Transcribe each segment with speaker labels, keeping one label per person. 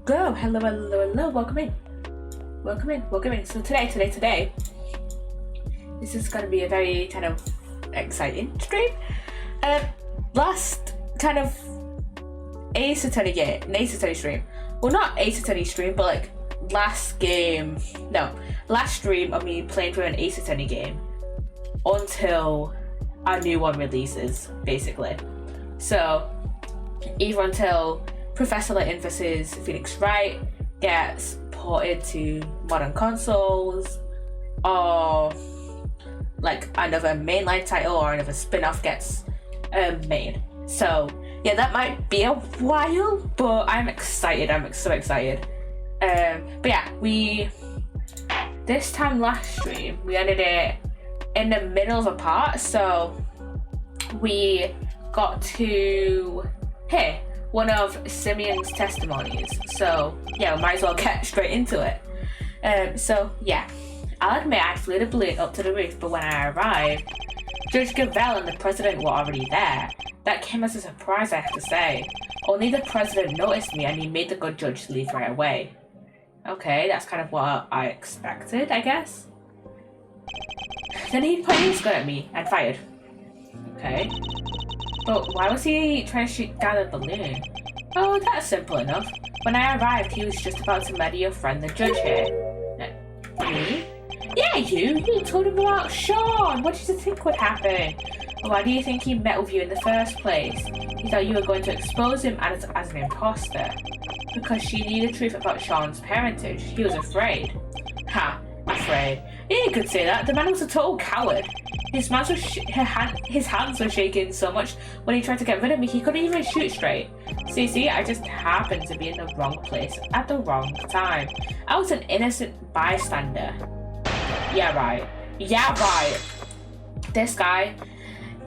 Speaker 1: Go, hello, welcome in. So today, this is gonna be a very kind of exciting stream. Last kind of Ace Attorney stream. Well, not Ace Attorney stream, but like last stream of me playing through an Ace Attorney game until a new one releases, basically. So either until Professor Layton vs. Phoenix Wright gets ported to modern consoles, or like another mainline title or another spin-off gets made. So yeah, that might be a while, but I'm excited. I'm so excited. But yeah, this time last stream we ended it in the middle of a part, so we got to hear one of Simeon's testimonies. So yeah, we might as well get straight into it. So yeah, I'll admit I flew the balloon up to the roof, but when I arrived, Judge Gavell and the president were already there. That came as a surprise, I have to say. Only the president noticed me and he made the good judge leave right away. Okay, that's kind of what I expected, I guess. Then he pointed his gun at me and fired. Okay. But why was he trying to shoot down the balloon? Oh, that's simple enough. When I arrived, he was just about to murder your friend, the judge here. Me? Yeah, you told him about Sean. What did you think would happen? Why do you think he met with you in the first place? He thought you were going to expose him as an imposter. Because she knew the truth about Sean's parentage. He was afraid. Ha, afraid. Yeah, you could say that. The man was a total coward. His hands were shaking so much when he tried to get rid of me, he couldn't even shoot straight. See, I just happened to be in the wrong place at the wrong time. I was an innocent bystander. Yeah, right. This guy,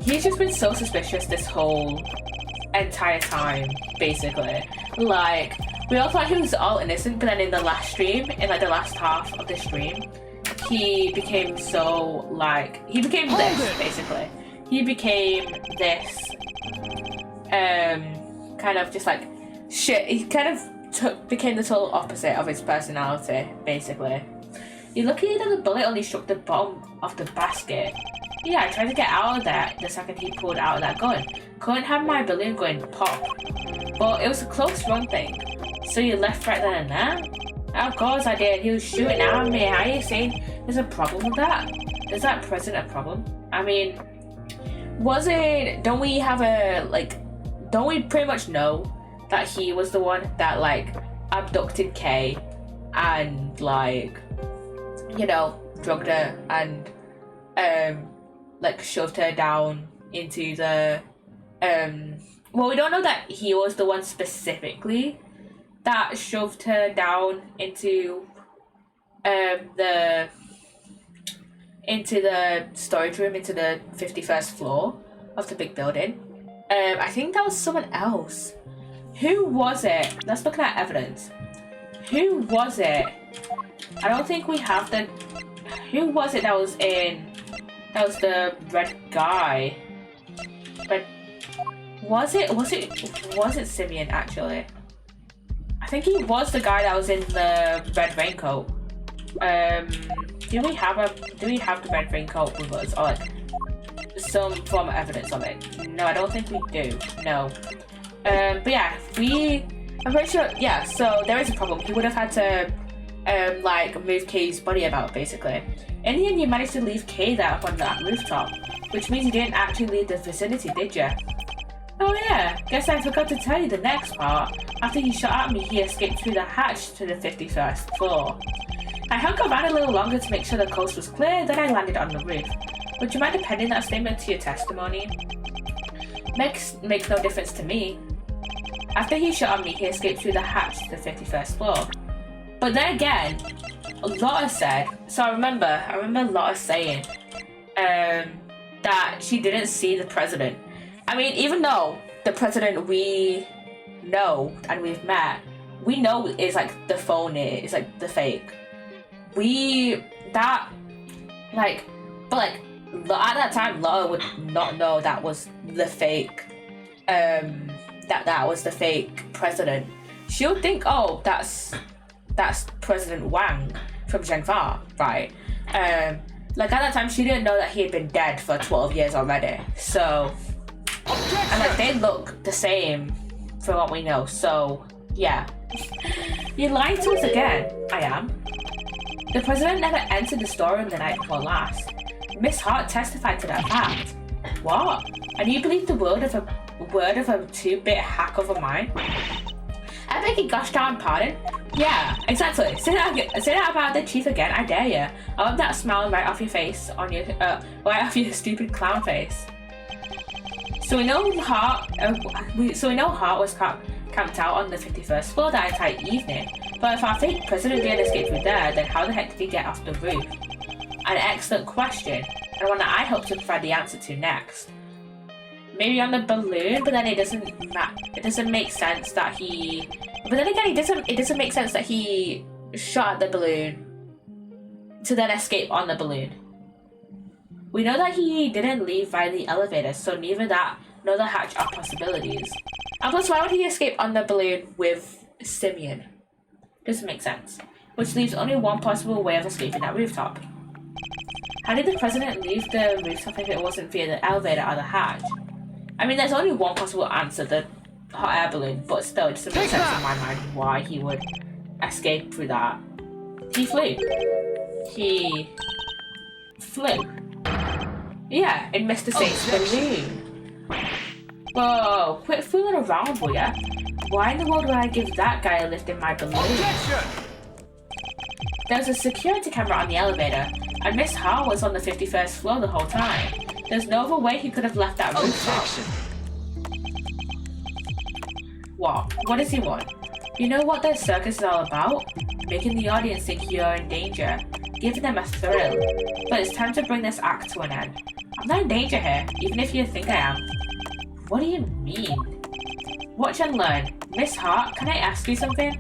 Speaker 1: he's just been so suspicious this whole entire time, basically. Like, we all thought he was all innocent, but then in the last stream, in like the last half of the stream, he became this, basically. He became this, kind of just like, shit. He kind of became the total opposite of his personality, basically. You're lucky that the bullet only struck the bottom of the basket. Yeah, I tried to get out of there the second he pulled out of that gun. Couldn't have my balloon going pop. But it was a close run thing. So you left right then and there? Of course I did. He was shooting at me. How are you saying there's a problem with that? Is that president a problem? I mean, don't we pretty much know that he was the one that like abducted Kay and drugged her and shoved her down into the well, we don't know that he was the one specifically that shoved her down into the storage room, into the 51st floor of the big building. I think that was someone else. Who was it? Let's look at evidence. Who was it? I don't think we have the... Who was it that was the red guy? Was it Simeon, actually? I think he was the guy that was in the red raincoat. Do we have the red raincoat with us, or like some form of evidence of it? No, I don't think we do. No. But yeah, I'm pretty sure. Yeah. So there is a problem. He would have had to move Kay's body about, basically. In the end, you managed to leave Kay there up on that rooftop, which means you didn't actually leave the vicinity, did you? Oh yeah, guess I forgot to tell you the next part. After he shot at me, he escaped through the hatch to the 51st floor. I hung around a little longer to make sure the coast was clear, then I landed on the roof. Would you mind appending that statement to your testimony? Makes no difference to me. After he shot at me, he escaped through the hatch to the 51st floor. But then again, Lotta said, so I remember Lotta saying that she didn't see the president. I mean, even though the president we know and we've met, we know is like the phony, it's like the fake. At that time, Lotta would not know that was the fake, that was the fake president. she'll think, oh, that's President Wang from Zhengfa, right? Like at that time, she didn't know that he had been dead for 12 years already. So, and like they look the same for what we know. So, yeah. You're lying to us again. I am. The president never entered the storeroom the night before last. Miss Hart testified to that fact. What? And you believe the word of a 2-bit hack of a mind? I beg your gosh darn pardon? Yeah, exactly. Say that about the chief again, I dare you. I want that smile right off your face, right off your stupid clown face. So we know Hart was camped out on the 51st floor that entire evening. But if our fake president didn't escape through there, then how the heck did he get off the roof? An excellent question, and one that I hope to provide the answer to next. Maybe on the balloon, but then it doesn't make sense that he. But then again, it doesn't make sense that he shot at the balloon to then escape on the balloon. We know that he didn't leave via the elevator, so neither that nor the hatch are possibilities. And plus, why would he escape on the balloon with Simeon? Doesn't make sense. Which leaves only one possible way of escaping that rooftop. How did the president leave the rooftop if it wasn't via the elevator or the hatch? I mean, there's only one possible answer, the hot air balloon, but still, it doesn't make sense in my mind why he would escape through that. He flew. Yeah, in Mr. Saint's balloon. Whoa, quit fooling around, will ya? Why in the world would I give that guy a lift in my balloon?
Speaker 2: Objection!
Speaker 1: There was a security camera on the elevator, and Miss Hart was on the 51st floor the whole time. There's no other way he could have left that rooftop. What? What does he want? You know what this circus is all about? Making the audience think you're in danger, giving them a thrill. But it's time to bring this act to an end. I'm not in danger here, even if you think I am. What do you mean? Watch and learn. Miss Hart, can I ask you something?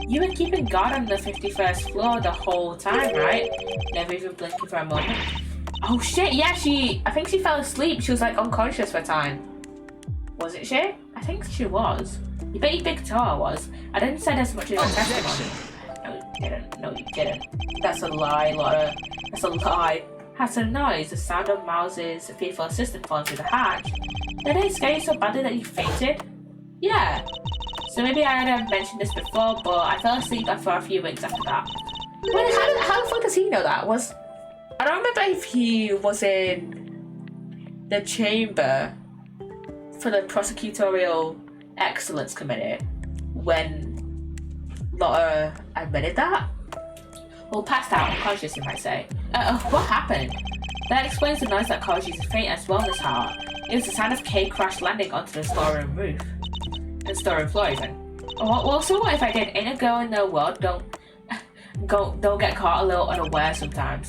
Speaker 1: You were keeping guard on the 51st floor the whole time, right? Never even blinking for a moment. Oh shit, yeah, I think she fell asleep. She was like unconscious for a time. Wasn't she? I think she was. You bet your big toe I was. I didn't say as much as a testimony. No, you didn't. That's a lie, Laura. That's a lie. Has a noise, the sound of Miles's faithful assistant falling through the hatch. Did they scare you so badly that you fainted? Yeah. So maybe I had mentioned this before, but I fell asleep for a few weeks after that. Wait, how the fuck does he know that? I don't remember if he was in the chamber for the prosecutorial excellence committee when Lotta admitted that. Well, passed out, unconscious, you might say. What happened? That explains the noise that caused you to faint as well, Miss Hart. It was the sound of Kay crash landing onto the storeroom roof. And storeroom floor, even. Well, so what if I did? Ain't a girl in the world don't get caught a little unaware sometimes.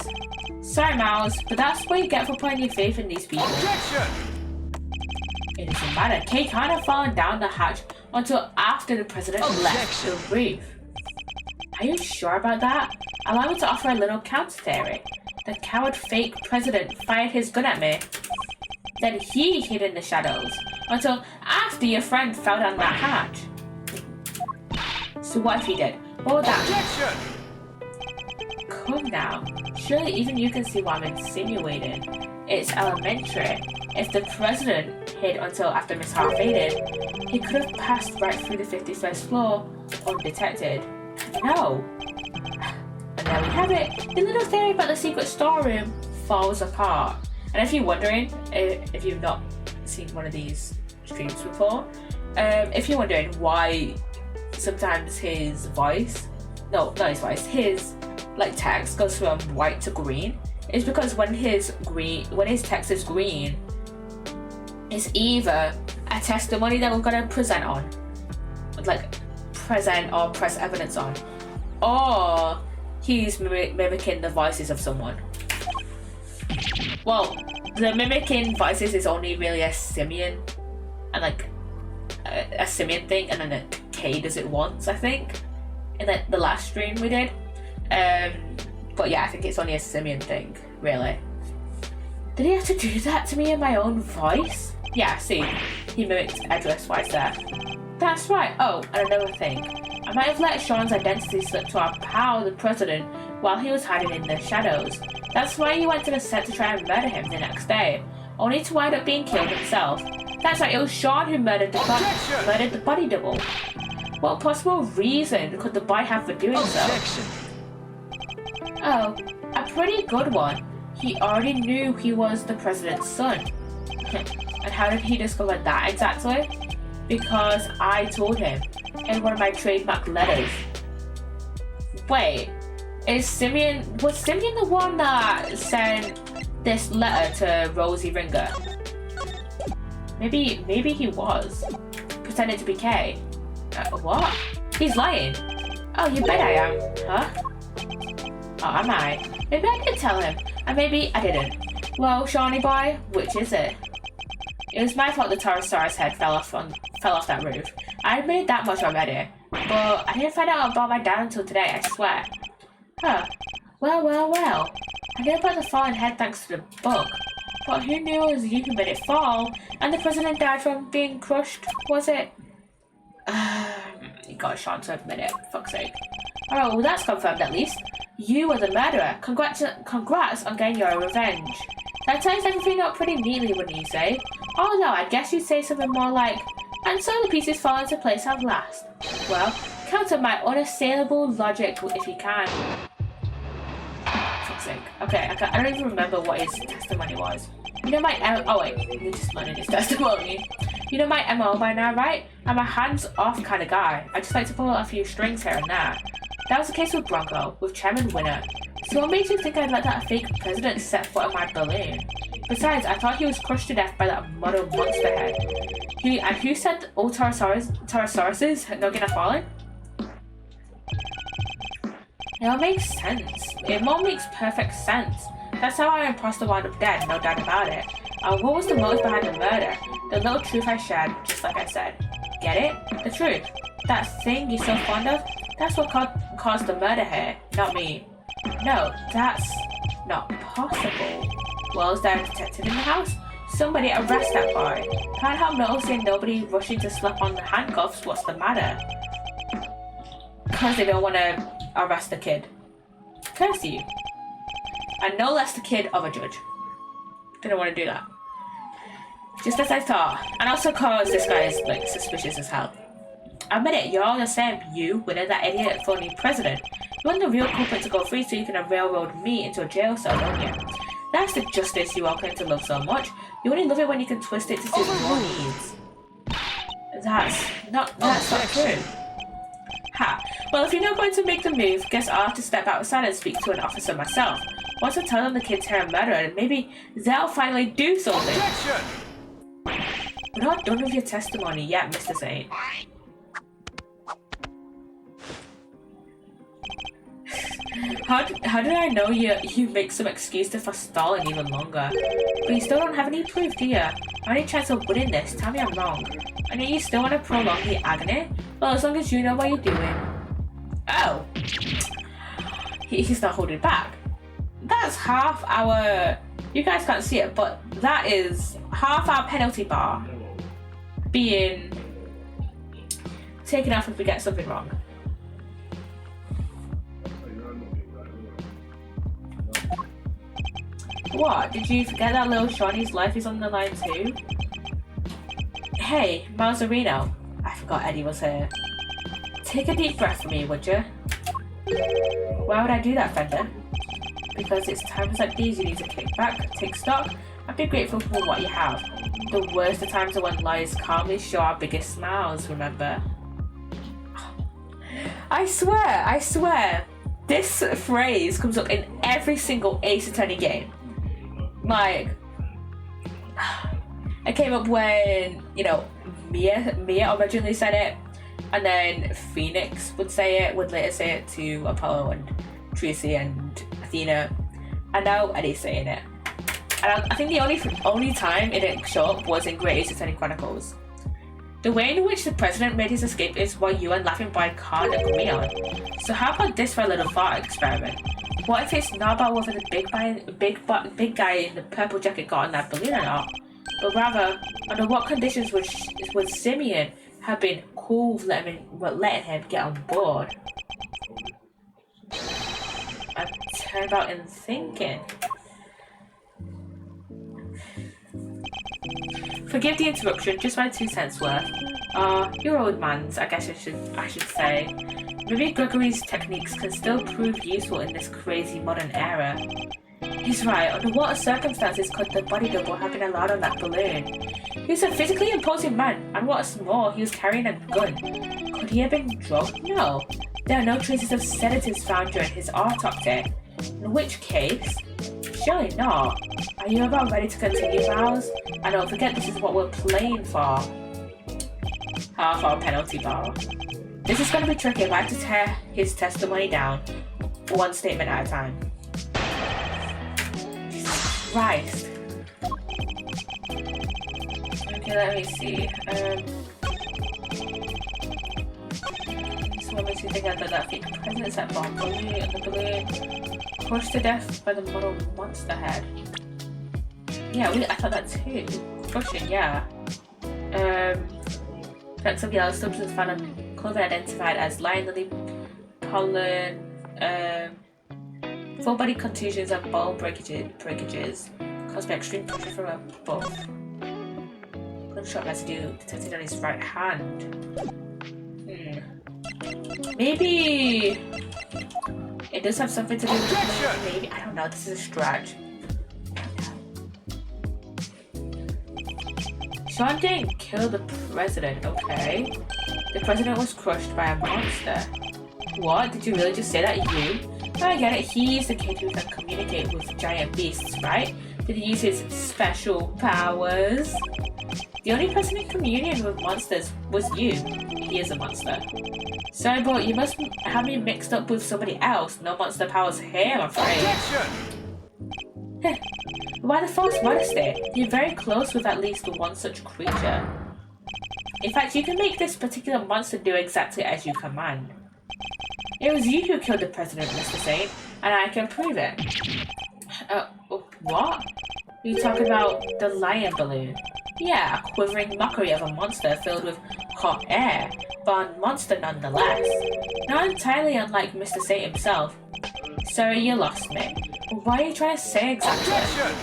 Speaker 1: Sorry, Miles, but that's what you get for putting your faith in these people.
Speaker 2: Objection!
Speaker 1: It doesn't matter. Kay can't have fallen down the hatch until after the president left the roof. Are you sure about that? Allow me to offer a little counter theory. The coward fake president fired his gun at me. Then he hid in the shadows until after your friend fell down that hatch. So what if he did? What would that
Speaker 2: Objection!
Speaker 1: Come now. Surely even you can see what I'm insinuating. It's elementary. If the president hid until after Miss Hart faded, he could have passed right through the 51st floor undetected. No. And there we have it. The little theory about the secret storeroom falls apart. And if you're wondering, if you've not seen one of these streams before, if you're wondering why sometimes his voice, no, not his voice, his like text goes from white to green, is because when his text is green, it's either a testimony that we're gonna present on, like present or press evidence on, or he's mimicking the voices of someone. Well, the mimicking voices is only really a Simeon, and like a Simeon thing, and then Kay does it once, I think, in the last stream we did. But yeah, I think it's only a Simeon thing, really. Did he have to do that to me in my own voice? Yeah, see, he mimicked Edgeworth's voice there. That's right. Oh, and another thing. I might have let Sean's identity slip to our pal, the president, while he was hiding in the shadows. That's why he went to the set to try and murder him the next day, only to wind up being killed himself. That's right, it was Sean who murdered the body double. What possible reason could the boy have for doing so? Oh, a pretty good one. He already knew he was the president's son. And how did he discover that exactly? Because I told him in one of my trademark letters. Wait, was Simeon the one that sent this letter to Rosie Ringer? Maybe he was. Pretending to be Kay. What? He's lying. Oh, you bet I am. Huh? Oh, am I? Maybe I did tell him, and maybe I didn't. Well, Shawnee boy, which is it? It was my fault the Taurosaurus head fell off that roof. I admitted that much already, but I didn't find out about my dad until today, I swear. Huh. Well. I knew about the fallen head thanks to the book, but who knew it was you who made it fall, and the president died from being crushed, was it? You got Sean to admit it, for fuck's sake. Alright, well that's confirmed at least. You were the murderer. Congrats on getting your revenge. That ties everything up pretty neatly, wouldn't you say? Oh no, I guess you'd say something more like, and so the pieces fall into place at last. Well, counter my unassailable logic if you can. Fuck's sake. Okay, I don't even remember what his testimony was. You know my oh wait, we just learned his testimony. You know my MO by now, right? I'm a hands-off kind of guy. I just like to pull out a few strings here and there. That was the case with Bronco, with Chairman Winner. So what made you think I'd let that fake president set foot on my balloon? Besides, I thought he was crushed to death by that muddled monster head. Who said all Taurosauruses not gonna fallen? It all makes sense. It all makes perfect sense. That's how our imposter wound up dead, no doubt about it. What was the motive behind the murder? The little truth I shared, just like I said. Get it? The truth. That thing you're so fond of? That's what caused the murder here, not me. No, that's not possible. Well, is there a detective in the house? Somebody arrest that boy. Can't help noticing nobody rushing to slap on the handcuffs. What's the matter? Because they don't want to arrest the kid. Curse you. And no less the kid of a judge. They don't want to do that. Just as I thought. And also cause this guy is like suspicious as hell. Admit it, you're all the same. You, Winner, that idiot phony president. You want the real culprit to go free so you can railroad me into a jail cell, don't you? That's the justice you all claim to love so much. You only love it when you can twist it to suit your needs. That's not true. Ha. Well, if you're not going to make the move, guess I'll have to step outside and speak to an officer myself. Once I tell them the kid's here and murdered, maybe they'll finally do something.
Speaker 2: Objection!
Speaker 1: We're not done with your testimony yet, Mr. Saint. How did I know you make some excuse for stalling even longer? But you still don't have any proof, do you? Any chance of winning this? Tell me I'm wrong. And you still want to prolong the agony? Well, as long as you know what you're doing. Oh. He's not holding back. That's half our... You guys can't see it, but that is half our penalty bar being taken off if we get something wrong. What? Did you forget that little Shawnee's life is on the line too? Hey, Mazzarino. I forgot Eddie was here. Take a deep breath for me, would you? Why would I do that, Fender? Because it's times like these you need to kick back, take stock, and be grateful for what you have. The worst of times are when lies calmly show our biggest smiles, remember? I swear, this phrase comes up in every single Ace Attorney game. Like, it came up when, you know, Mia originally said it, and then Phoenix would later say it to Apollo and Tracy and Athena, and now Eddie's saying it. And I think the only time it didn't show up was in Great Ace Attorney Chronicles. The way in which the president made his escape is what you and Laughing Boy can't agree on. So how about this for a little thought experiment? What if it's not about whether the big guy in the purple jacket got on that balloon or not, but rather under what conditions would Simeon have been cool with letting him get on board. I turned about in thinking. Forgive the interruption, just my 2 cents worth. You're old man's, I guess I should say. Maybe Gregory's techniques can still prove useful in this crazy modern era. He's right. Under what circumstances could the body double have been allowed on that balloon? He was a physically imposing man, and what's more, he was carrying a gun. Could he have been drugged? No. There are no traces of sedatives found during his autopsy. In which case, surely not. Are you about ready to continue, Miles? And don't forget, this is what we're playing for. Half our penalty bar. This is going to be tricky. I have to tear his testimony down, one statement at a time. Jesus Christ. Okay, let me see. This woman seems to think that fake president set bomb balloon on the balloon, crushed to death by the model monster head. Yeah, I thought that too. Crushing, yeah. Effects of yellow substance found on clothing identified as lion lily pollen, full body contusions and bone breakages caused by extreme pressure from above. Gunshot residue detected on his right hand. Maybe it does have something to do with maybe, I don't know, this is a stretch. Sean didn't kill the president, okay. The president was crushed by a monster. What? Did you really just say that, you? I get it, he's the kid who can communicate with giant beasts, right? Did he use his special powers? The only person in communion with monsters was you. He is a monster. Sorry, but you must have me mixed up with somebody else. No monster powers here, I'm afraid. Why the false modesty? You're very close with at least one such creature. In fact, you can make this particular monster do exactly as you command. It was you who killed the president, Mr. Saint, and I can prove it. What? You talk about the lion balloon? Yeah, a quivering mockery of a monster filled with hot air, but a monster nonetheless. Not entirely unlike Mr. Saint himself. Sorry, you lost me. What are you trying to say exactly?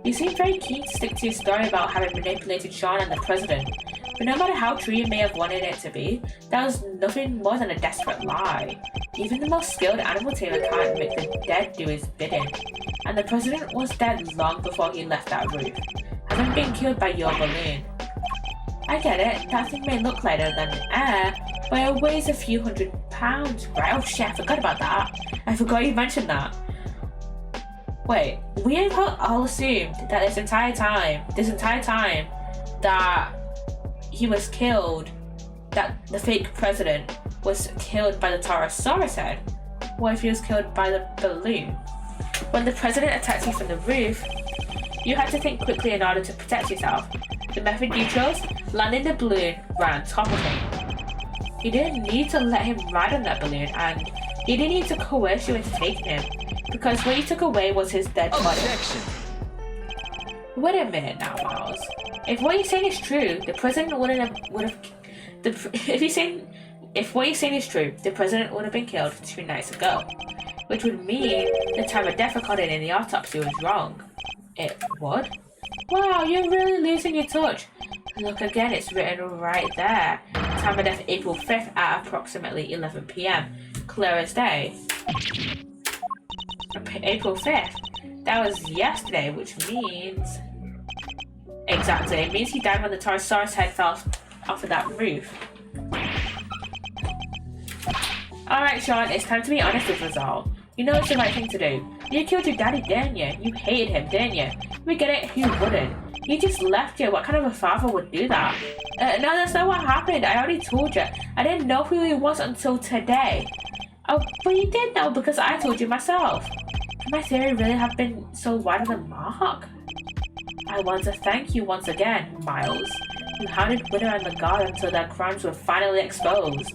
Speaker 1: You seem very keen to stick to your story about having manipulated Sean and the president, but no matter how true you may have wanted it to be, that was nothing more than a desperate lie. Even the most skilled animal tamer can't make the dead do his bidding, and the president was dead long before he left that roof, having been killed by your balloon. I get it, that thing may look lighter than air, but it weighs a few £100, right? Oh shit, I forgot about that. I forgot you mentioned that. Wait, we have all assumed that this entire time that he was killed, that the fake president was killed by the Tyrannosaurus head. What if he was killed by the balloon? When the president attacked you from the roof, you had to think quickly in order to protect yourself. The method you chose, landing the balloon right on top of him. You didn't need to let him ride on that balloon, and you didn't need to coerce you into taking him, because what you took away was his dead body. Wait a minute now, Miles. If what you're saying is true, the president would have been killed 2 nights ago, which would mean the time of death recorded in the autopsy was wrong. It would? Wow, you're really losing your touch. Look again, it's written right there. Time of death April 5th at approximately 11 PM. Clear as day. April 5th? That was yesterday, which means... Exactly, it means he died when the Tyrannosaurus head fell off of that roof. Alright, Sean, it's time to be honest with us all. You know it's the right thing to do. You killed your daddy, didn't you? You hated him, didn't you? We get it, who wouldn't? He just left you. What kind of a father would do that? No, that's not what happened. I already told you. I didn't know who he was until today. Oh, but you did know because I told you myself. Could my theory really have been so wide of the mark? I want to thank you once again, Miles. You hounded Winter and the guard until their crimes were finally exposed.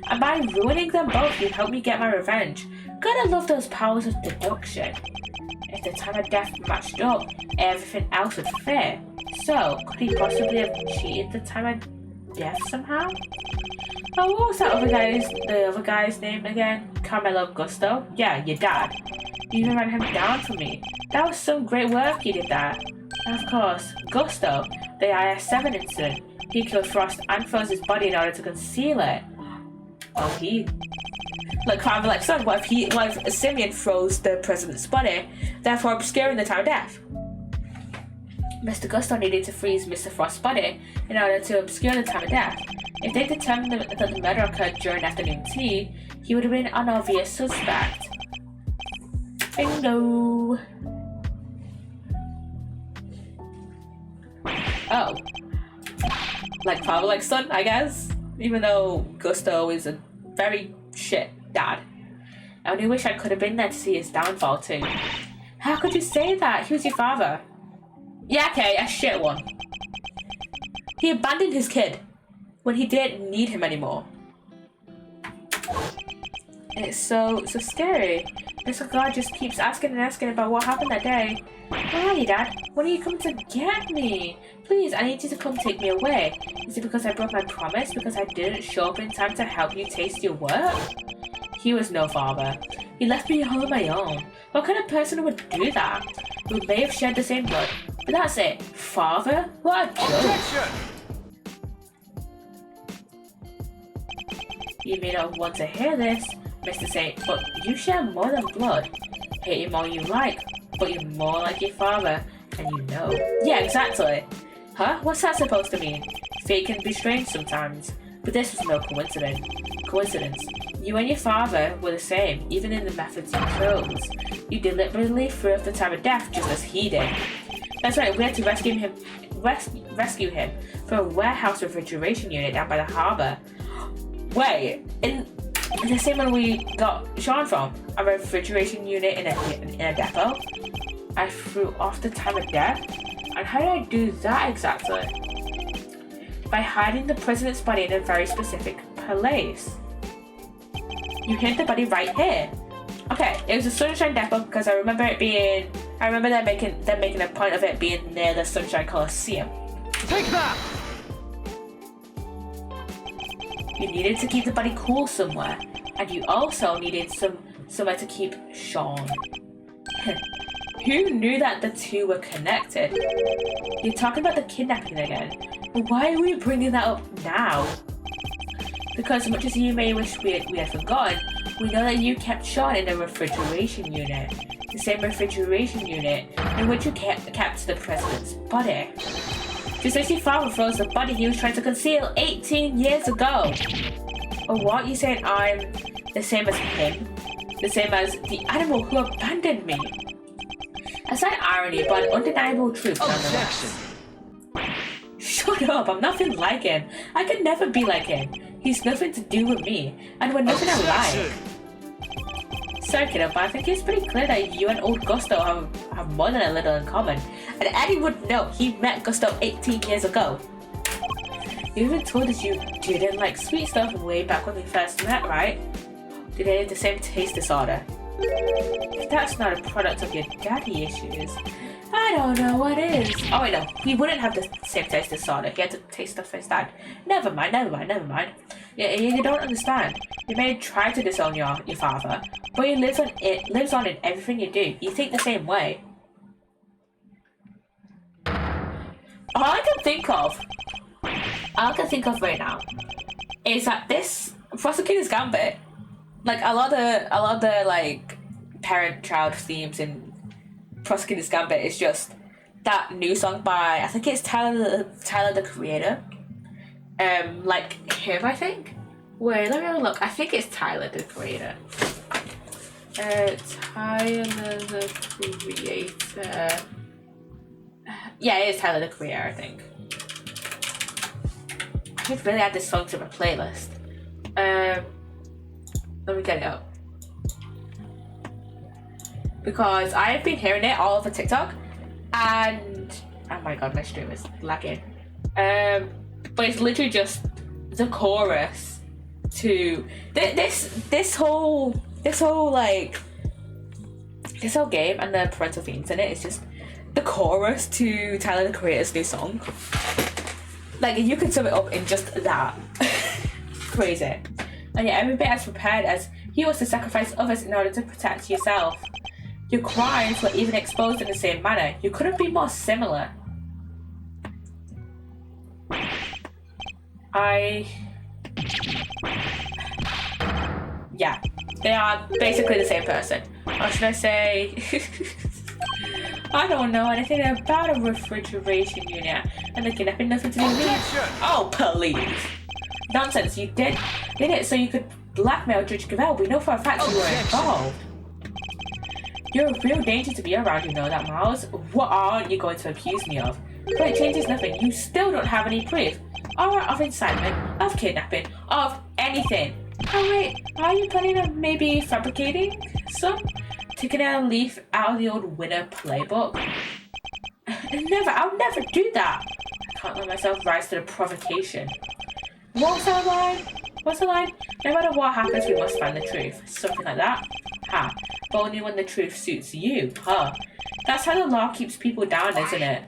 Speaker 1: And by ruining them both, you helped me get my revenge. Gotta love those powers of deduction. If the time of death matched up, everything else would fit. So, could he possibly have cheated the time of deaf somehow. Oh, what was the other guy's name again? Carmelo Gusto? Yeah, your dad. You even ran him down for me. That was some great work you did that. And of course, Gusto, the IS-7 incident. He killed Frost and froze his body in order to conceal it. Oh, like father, like son. What if Simeon froze the president's body, therefore obscuring the time of death? Mr. Gusto needed to freeze Mr. Frost's body in order to obscure the time of death. If they determined that the murder occurred during afternoon tea, he would have been an obvious suspect. Bingo! Oh. Like father, like son, I guess? Even though Gusto is a very shit dad. I only wish I could have been there to see his downfall too. How could you say that? He was your father. Yeah, okay, a shit one. He abandoned his kid when he didn't need him anymore. And it's so scary. Mr. God just keeps asking and asking about what happened that day. Where are you, Dad? When are you coming to get me? Please, I need you to come take me away. Is it because I broke my promise? Because I didn't show up in time to help you taste your work? He was no father. He left me all on my own. What kind of person would do that? We may have shared the same blood, but that's it. Father? What a joke.
Speaker 2: Objection!
Speaker 1: You may not want to hear this, Mr. Saint, but you share more than blood. Hate him all you like, but you're more like your father, and you know. Yeah, exactly. Huh? What's that supposed to mean? Fate can be strange sometimes, but this was no coincidence. You and your father were the same, even in the methods you chose. You deliberately threw off the time of death just as he did. That's right, we had to rescue him from a warehouse refrigeration unit down by the harbour. Wait, in the same one we got Sean from, a refrigeration unit in a depot? I threw off the time of death? And how did I do that exactly? By hiding the president's body in a very specific place. You hid the body right here. Okay, it was a Sunshine Depot because I remember them making a point of it being near the Sunshine Coliseum.
Speaker 2: Take that!
Speaker 1: You needed to keep the body cool somewhere, and you also needed somewhere to keep Sean. Who knew that the two were connected? You're talking about the kidnapping again, but why are we bringing that up now? Because as much as you may wish we had forgotten, we know that you kept Sean in a refrigeration unit. The same refrigeration unit in which you kept the president's body. Just as your father froze the body he was trying to conceal 18 years ago. Or what? You saying I'm the same as him? The same as the animal who abandoned me? A slight irony, but an undeniable truth nonetheless. Shut up, I'm nothing like him. I could never be like him. He's nothing to do with me, and we're nothing alike. Sorry, kiddo, but I think it's pretty clear that you and old Gusto have more than a little in common. And Eddie would know he met Gusto 18 years ago. You even told us you didn't like sweet stuff way back when we first met, right? Did they have the same taste disorder? If that's not a product of your daddy issues, I don't know what is. Oh wait, no, he wouldn't have the same taste disorder. He had to taste stuff for his dad. Never mind. Yeah, you don't understand. You may try to disown your father, but he lives on in everything you do. You think the same way. All I can think of right now is that this Prosecutor's Gambit, like a lot of the like parent-child themes in Prosecutor's Gambit is just that new song by, I think it's Tyler the Creator. Like him, I think. Wait, let me have a look. I think it's Tyler the Creator. Tyler the Creator. Yeah, it is Tyler the Creator, I think. I should really add this song to my playlist. Let me get it up. Because I have been hearing it all over TikTok, and oh my god, my stream is lagging. But it's literally just the chorus to this whole game and the parental themes in it is just the chorus to Tyler the Creator's new song. Like, you could sum it up in just that. Crazy. And yet every bit as prepared as he was to sacrifice others in order to protect yourself. Your crimes were even exposed in the same manner. You couldn't be more similar. Yeah, they are basically the same person. Or should I say... I don't know anything about a refrigeration unit, and the kidnapping nothing to do with me. Oh, please. Nonsense, you did it so you could blackmail Judge Cavell. We know for a fact you were involved. You're a real danger to be around, you know that, Miles. What aren't you going to accuse me of? But it changes nothing. You still don't have any proof. Or of incitement, of kidnapping, of anything. Oh wait, are you planning on maybe fabricating some? Taking a leaf out of the old winner playbook? Never, I'll never do that. I can't let myself rise to the provocation. What's the line? No matter what happens, we must find the truth. Something like that? Ha. But only when the truth suits you, huh? That's how the law keeps people down, isn't it?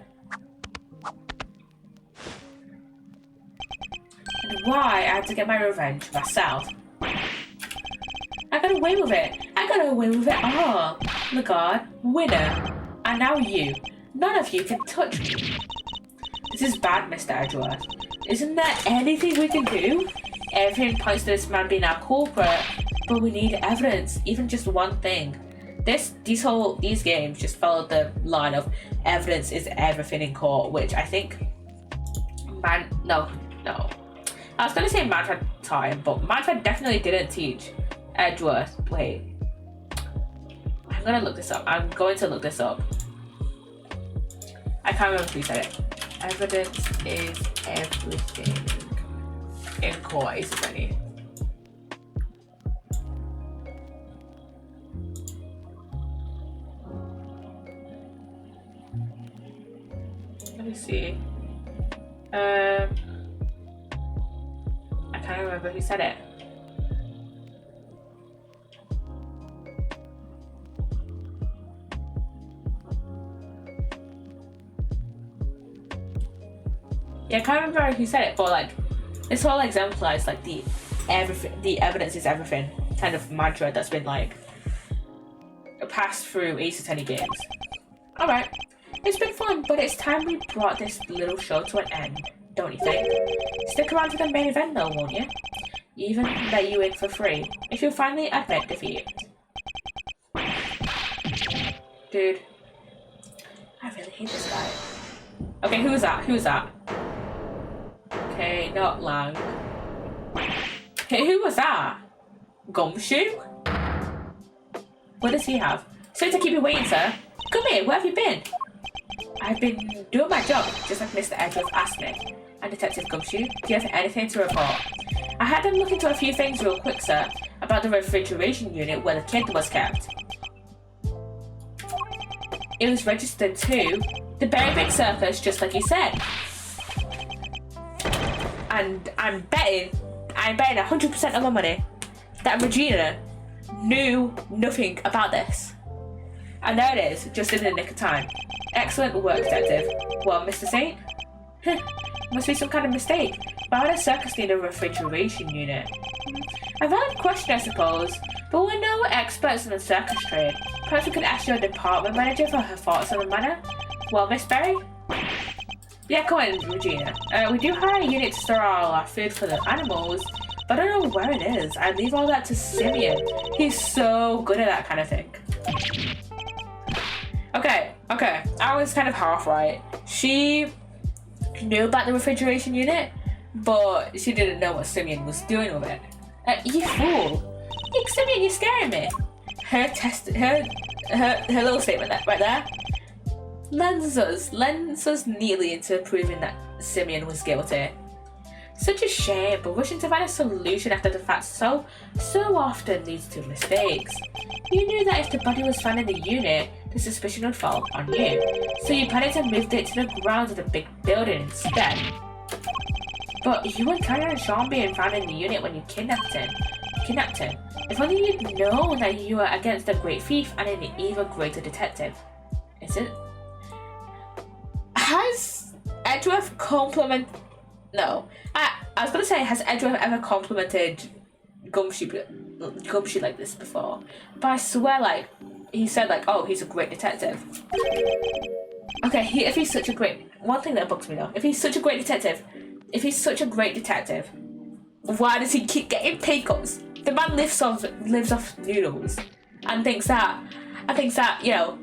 Speaker 1: And why I had to get my revenge myself. I got away with it. all. The guard, winner. And now you. None of you can touch me. This is bad, Mr. Edgeworth. Isn't there anything we can do? Everything points to this man being our culprit, but we need evidence, even just one thing. These games just followed the line of evidence is everything in court, which I think no. I was gonna say Manfred taught him, but Manfred definitely didn't teach Edgeworth. Wait. I'm going to look this up. I can't remember who said it. Evidence is everything in court, is it any? Let me see. I can't remember who said it. Yeah, I can't remember who said it, but like this whole exemplifies like the evidence is everything kind of mantra that's been like passed through Psssttt games. Alright, it's been fun, but it's time we brought this little show to an end, don't you think? Stick around for the main event though, won't you? Even let you in for free, if you finally admit defeat. Dude, I really hate this guy. Okay, who was that? Okay, not Lang. Hey, who was that? Gumshoe? What does he have? Sorry to keep you waiting, sir. Come here, where have you been? I've been doing my job, just like Mr. Edgeworth asked me. And Detective Gumshoe, do you have anything to report? I had them look into a few things real quick, sir, about the refrigeration unit where the kid was kept. It was registered to the Berry Big Circus, just like you said. And I'm betting 100% of my money that Regina knew nothing about this. And there it is, just in the nick of time. Excellent work, Detective. Well, Mr. Saint? Must be some kind of mistake. Why would a circus need a refrigeration unit? A valid question, I suppose, but we're no experts in the circus trade. Perhaps we could ask your department manager for her thoughts on the matter. Well, Miss Berry? Yeah, come on, Regina. We do hire a unit to store all our food for the animals, but I don't know where it is. I leave all that to Simeon. He's so good at that kind of thing. Okay. I was kind of half right. She knew about the refrigeration unit, but she didn't know what Simeon was doing with it. You fool! Hey, Simeon, you're scaring me. Her little statement right there lends us neatly into proving that Simeon was guilty. Such a shame, but rushing to find a solution after the fact so often leads to mistakes. You knew that if the body was found in the unit, the suspicion would fall on you, so you planned to move it to the grounds of the big building instead. But you weren't counting on Sean being found in the unit when you kidnapped him. If only you'd known that you were against a great thief and an even greater detective. Is it? Has Edgeworth No. I was gonna say, has Edgeworth ever complimented Gumshoe like this before? But I swear, like, he said, like, oh, he's a great detective. Okay, if he's such a great... One thing that bugs me, though. If he's such a great detective, why does he keep getting pay cuts? The man lives off noodles and thinks that, you know,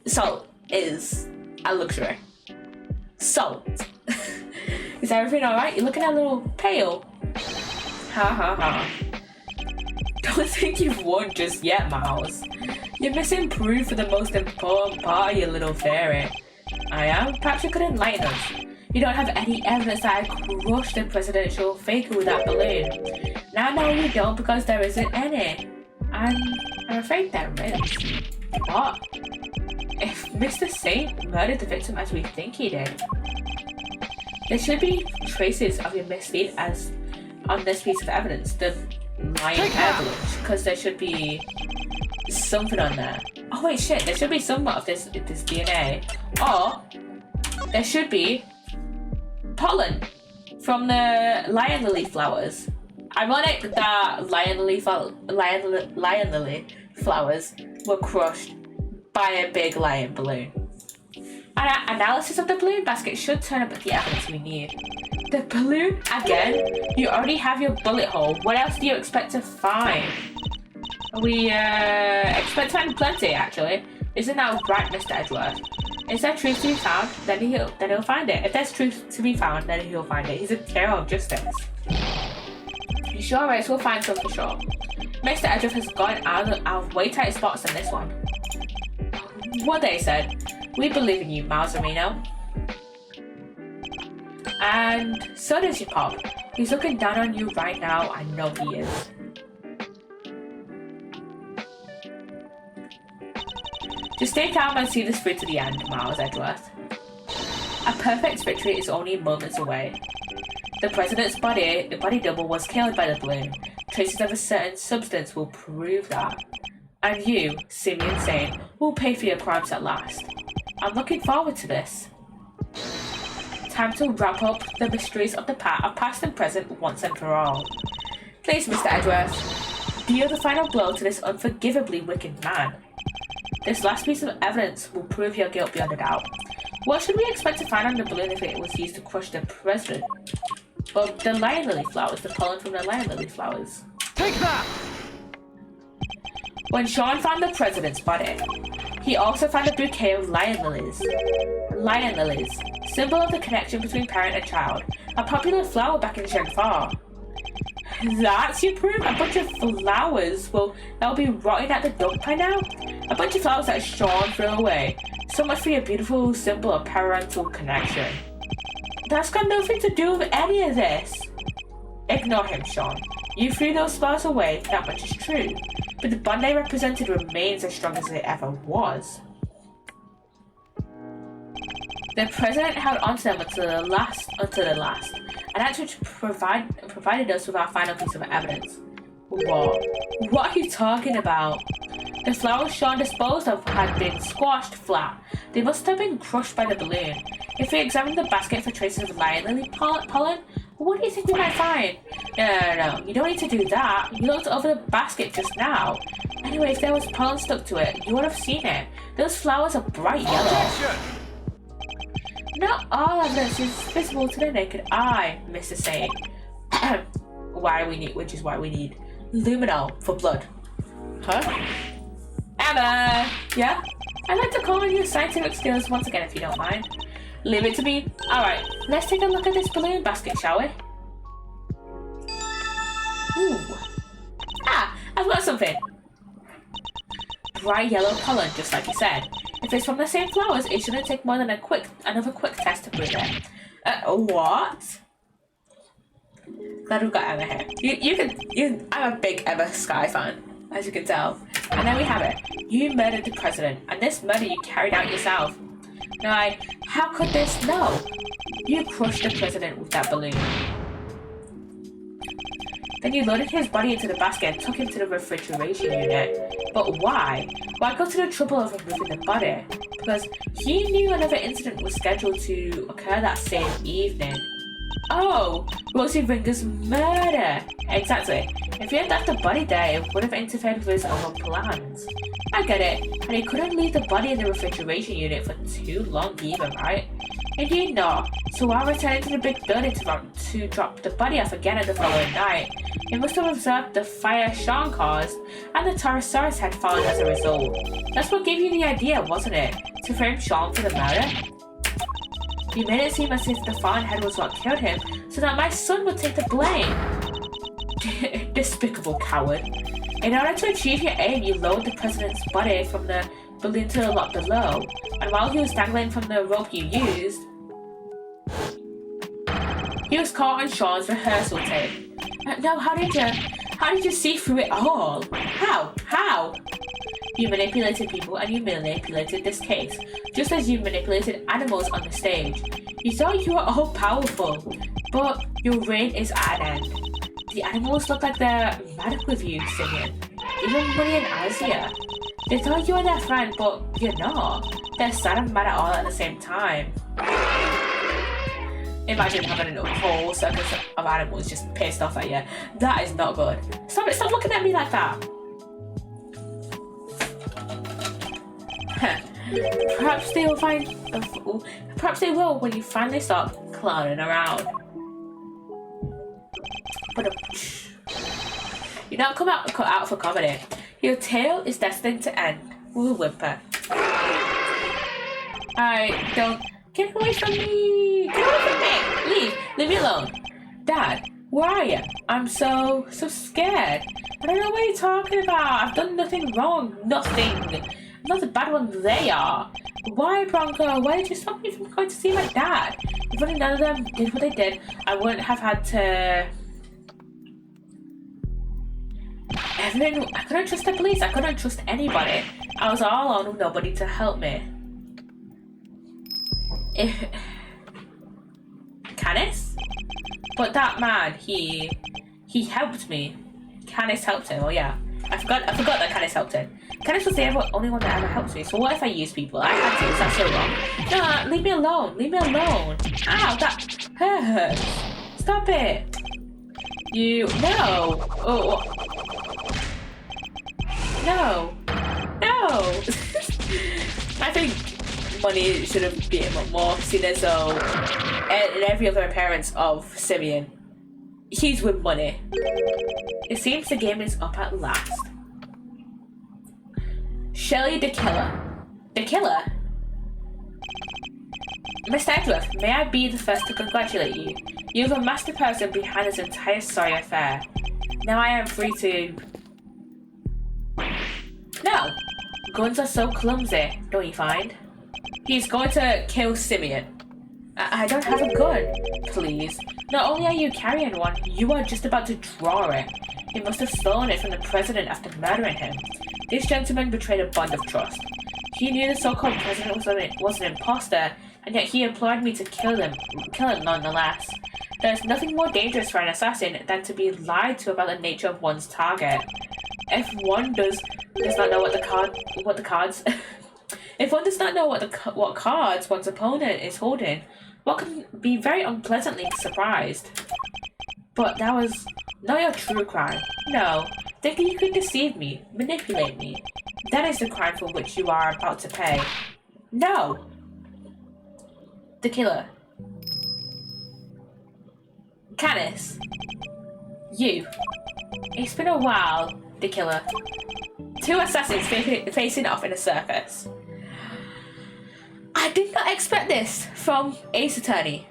Speaker 1: salt is a luxury. Salt. Is everything alright? You're looking a little pale. Ha ha ha. Don't think you've won just yet, Miles. You're missing proof for the most important part of your little theory. I am. Perhaps you could enlighten us. You don't have any evidence that I crushed the presidential figure with that balloon. Now, no, you don't, because there isn't any. I'm afraid there is. What? If Mr. Saint murdered the victim as we think he did, there should be traces of your misdeed as on this piece of evidence, the lion hair balloons, because there should be something on there. Oh wait, shit! There should be some of this DNA, or there should be pollen from the lion lily flowers. Ironic that lion lily flowers were crushed by a big lion balloon. An analysis of the balloon basket should turn up the evidence we need. The balloon? Again? You already have your bullet hole. What else do you expect to find? We expect to find plenty, actually. Isn't that right, Mr. Edgeworth? Is there truth to be found? Then he'll find it. If there's truth to be found, then he'll find it. He's a hero of justice. You sure is? We'll find some for sure. Mr. Edgeworth has gone out of way tighter spots than this one. What they said. We believe in you, Miles Amino. And so does your pop. He's looking down on you right now. I know he is. Just stay calm and see this through to the end, Miles Edgeworth. A perfect victory is only moments away. The president's body double was killed by the balloon. Traces of a certain substance will prove that. And you, Simeon Sane, will pay for your crimes at last. I'm looking forward to this. Time to wrap up the mysteries of the past and present once and for all. Please, Mr. Edgeworth, deal the final blow to this unforgivably wicked man. This last piece of evidence will prove your guilt beyond a doubt. What should we expect to find on the balloon if it was used to crush the president? Well, the lion lily flowers, the pollen from the lion lily flowers.
Speaker 2: Take that!
Speaker 1: When Sean found the president's body, he also found a bouquet of lion lilies. Lion lilies, symbol of the connection between parent and child, a popular flower back in Gen 4. That's your proof? A bunch of flowers that'll be rotting at the dump by now? A bunch of flowers that Sean threw away. So much for your beautiful symbol of parental connection. That's got nothing to do with any of this. Ignore him, Sean. You threw those flowers away, that much is true. But the bond they represented remains as strong as it ever was. The president held onto them until the last, and actually provided us with our final piece of evidence. What? What are you talking about? The flowers Sean disposed of had been squashed flat. They must have been crushed by the balloon. If we examine the basket for traces of lion lily pollen, what do you think we might find? No. You don't need to do that. You looked over the basket just now. Anyway, if there was pollen stuck to it, you would have seen it. Those flowers are bright yellow.
Speaker 2: Objection!
Speaker 1: Not all evidence is visible to the naked eye, Mr. Saint. Which is why we need luminol for blood. Huh? Emma! Yeah? I'd like to call on your scientific skills once again if you don't mind. Leave it to me. Alright, let's take a look at this balloon basket, shall we? Ooh. I've got something. Bright yellow pollen, just like you said. If it's from the same flowers, it shouldn't take more than another quick test to prove it. What? Glad we've got Emma here. I'm a big Emma Sky fan, as you can tell. And then we have it. You murdered the president, and this murder you carried out yourself. Now, how could this? No. You crushed the president with that balloon. Then you loaded his body into the basket and took him to the refrigeration unit. But why? Why go to the trouble of removing the body? Because he knew another incident was scheduled to occur that same evening. Oh, Rosie Ringer's murder. Exactly. If he had left the body there, it would have interfered with his other plans. I get it, and he couldn't leave the body in the refrigeration unit for too long either, right? Indeed not. So while returning to the big building to drop the body off again the following night, he must have observed the fire Sean caused, and the Tyrannosaurus had fallen as a result. That's what gave you the idea, wasn't it? To frame Sean for the murder? You made it seem as if the fallen head was what killed him, so that my son would take the blame. Despicable coward. In order to achieve your aim, you lowered the president's body from the building to the lot below, and while he was dangling from the rope you used, he was caught on Sean's rehearsal tape. No, how did you see through it all? How? You manipulated people and you manipulated this case, just as you manipulated animals on the stage. You thought you were all powerful, but your reign is at an end. The animals look like they're mad with you, Simeon. Even Money and Azia. They thought you were their friend, but you're not. They're sad and mad at all at the same time. Imagine having a whole circus of animals just pissed off at you. That is not good. Stop looking at me like that. Perhaps they will when you finally stop clowning around. But you're not cut out for comedy. Your tale is destined to end with a whimper. I don't. Get away from me! Get away from me! Leave me alone. Dad, where are you? I'm so scared. I don't know what you're talking about. I've done nothing wrong. Nothing. I'm not the bad one they are. Why, Bronco? Why did you stop me from going to see my dad? If only none of them did what they did, I wouldn't have had to... I couldn't trust the police. I couldn't trust anybody. I was all alone with nobody to help me. Canis? But that man, he helped me. Canis helped him. Oh yeah, I forgot that Canis helped him. Canis was the only one that ever helped me. So what if I use people? I had to. Is that so wrong? No, leave me alone. Leave me alone. Ow, that hurts. Stop it. You no. Oh. No. I think Money should have beat him up more, seeing as though in every other appearance of Simeon, he's with Money. It seems the game is up at last. Shelley the Killer. The Killer? Mr. Edgeworth, may I be the first to congratulate you? You're the master person behind this entire sorry affair. Now I am free to... No! Guns are so clumsy, don't you find? He's going to kill Simeon. I don't have a gun. Please. Not only are you carrying one, you are just about to draw it. He must have stolen it from the president after murdering him. This gentleman betrayed a bond of trust. He knew the so-called president was an imposter, and yet he implored me to kill him nonetheless. There is nothing more dangerous for an assassin than to be lied to about the nature of one's target. If one does not know if one does not know what cards one's opponent is holding, one can be very unpleasantly surprised. But that was not your true crime. No, thinking you could deceive me, manipulate me. That is the crime for which you are about to pay. No! The Killer. Canis. You. It's been a while, The Killer. Two assassins facing off in a circus. I did not expect this from Ace Attorney.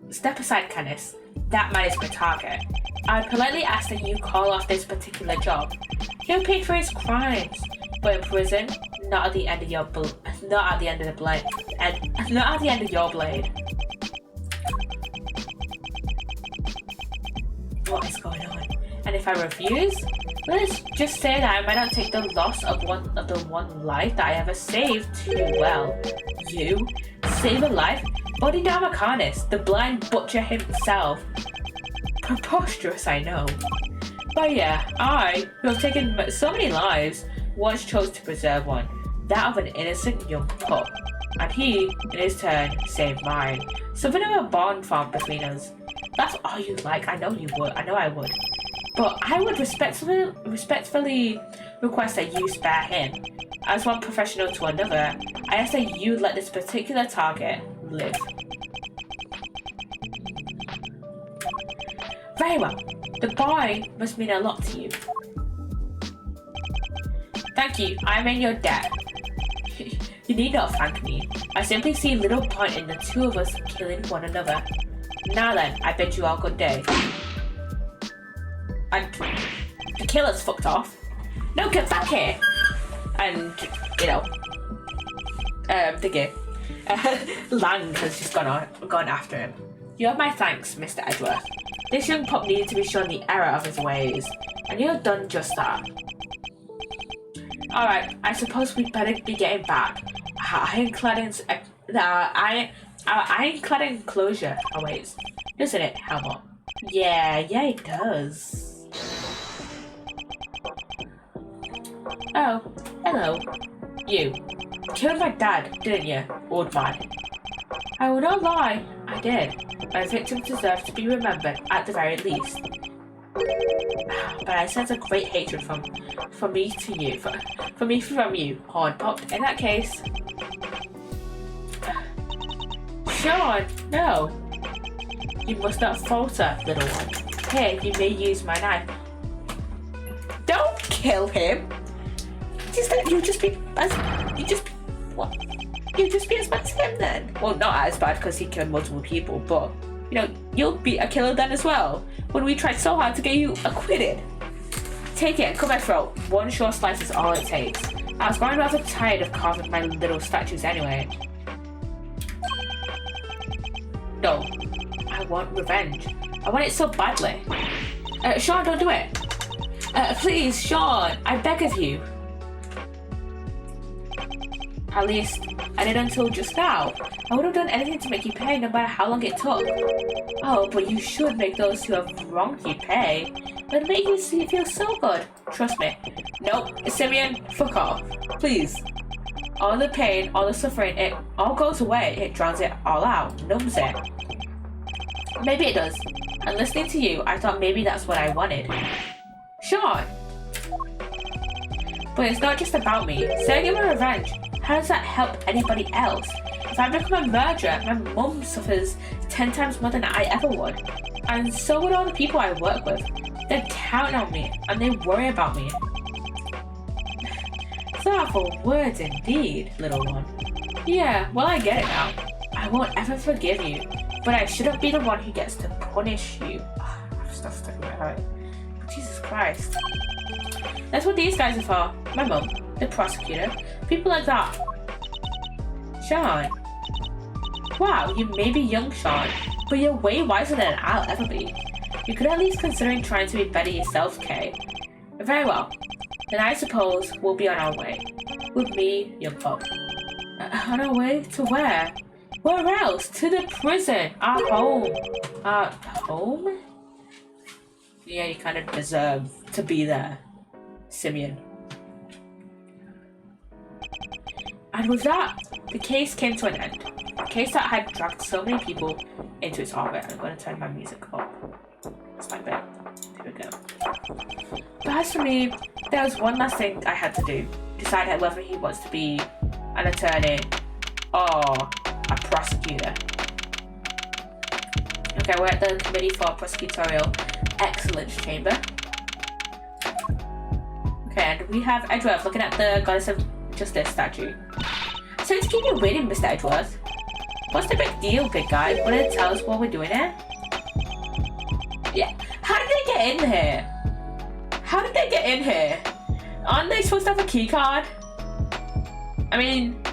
Speaker 1: Step aside, Canis. That man is my target. I politely ask that you call off this particular job. He'll pay for his crimes, but in prison, not at the end of your blade. Not at the end of your blade. What is going on? And if I refuse, let's just say that I might not take the loss of the one life that I ever saved too well. You save a life? Body Dharmacanis, the blind butcher himself. Preposterous, I know. But yeah, I, who have taken so many lives, once chose to preserve one. That of an innocent young pup. And he, in his turn, saved mine. Something of a bond formed between us. That's all you'd like. I know you would. I know I would. But I would respectfully request that you spare him. As one professional to another, I ask that you let this particular target live. Very well. The boy must mean a lot to you. Thank you. I am in your debt. You need not thank me. I simply see little point in the two of us killing one another. Now then, I bid you all good day. And the killer's fucked off. No, get back here! And, you know, Lang has just gone after him. You have my thanks, Mr. Edgeworth. This young pup needed to be shown the error of his ways, and you have done just that. Alright, I suppose we'd better be getting back. Our ironclad enclosure awaits, doesn't it, Helmut? Yeah, it does. Oh, hello. You killed my dad, didn't you, old man? I will not lie, I did. My victim deserves to be remembered, at the very least. But I sense a great hatred from me to you, from you, Horn Pup. In that case, Sean, no. You must not falter, little one. Here, you may use my knife. Don't kill him. You'll just be as bad as him then. Well, not as bad because he killed multiple people, but you know, you'll be a killer then as well. When we tried so hard to get you acquitted. Take it and cut my throat. One short slice is all it takes. I was growing rather tired of carving my little statues anyway. No, I want revenge. I want it so badly. Sean, don't do it. Please, Sean, I beg of you. At least, I did until just now. I would have done anything to make you pay, no matter how long it took. Oh, but you should make those who have wronged you pay. It'll make you feel so good. Trust me. Nope, Simeon, fuck off. Please. All the pain, all the suffering, it all goes away. It drowns it all out, numbs it. Maybe it does. And listening to you, I thought maybe that's what I wanted. Sean! But it's not just about me. Saying my revenge. How does that help anybody else? If I become a murderer, my mum suffers 10 times more than I ever would. And so would all the people I work with. They count on me, and they worry about me. Thoughtful words indeed, little one. Yeah, well I get it now. I won't ever forgive you, but I shouldn't be the one who gets to punish you. Stuff stuck in my head. Jesus Christ. That's what these guys are for. My mum, the prosecutor, people like that. Sean. Wow, you may be young, Sean, but you're way wiser than I'll ever be. You could at least consider trying to be better yourself, Kay. Very well. Then I suppose we'll be on our way. With me, young pup. On our way to where? Where else? To the prison. Our home. Our home? Yeah, you kind of deserve to be there, Simeon. And with that, the case came to an end. A case that had dragged so many people into its orbit. I'm going to turn my music up. It's my bed. There we go. But as for me, there was one last thing I had to do. Decide whether he wants to be an attorney or a prosecutor. Okay, we're at the Committee for Prosecutorial Excellence Chamber. Okay, and we have Edgeworth looking at the Goddess of Justice statue. So to keep you waiting, Mr. Edgeworth. What's the big deal, big guy? Want to tell us what we're doing here? Yeah. How did they get in here? How did they get in here? Aren't they supposed to have a key card? I mean,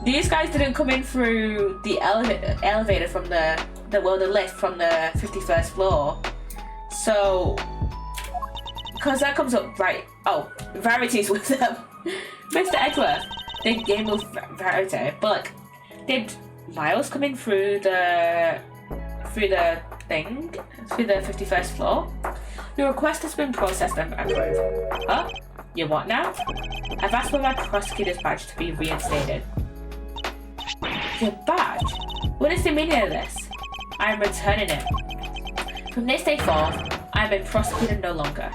Speaker 1: these guys didn't come in through the elevator from the lift from the 51st floor. So, because that comes up right. Oh, Verity's with them. Mr. Edgeworth. They gave us Verity, but like, did Miles come in through the 51st floor? Your request has been processed and approved. Huh? You what now? I've asked for my prosecutor's badge to be reinstated. Your badge? What is the meaning of this? I am returning it. From this day forth, I am a prosecutor no longer.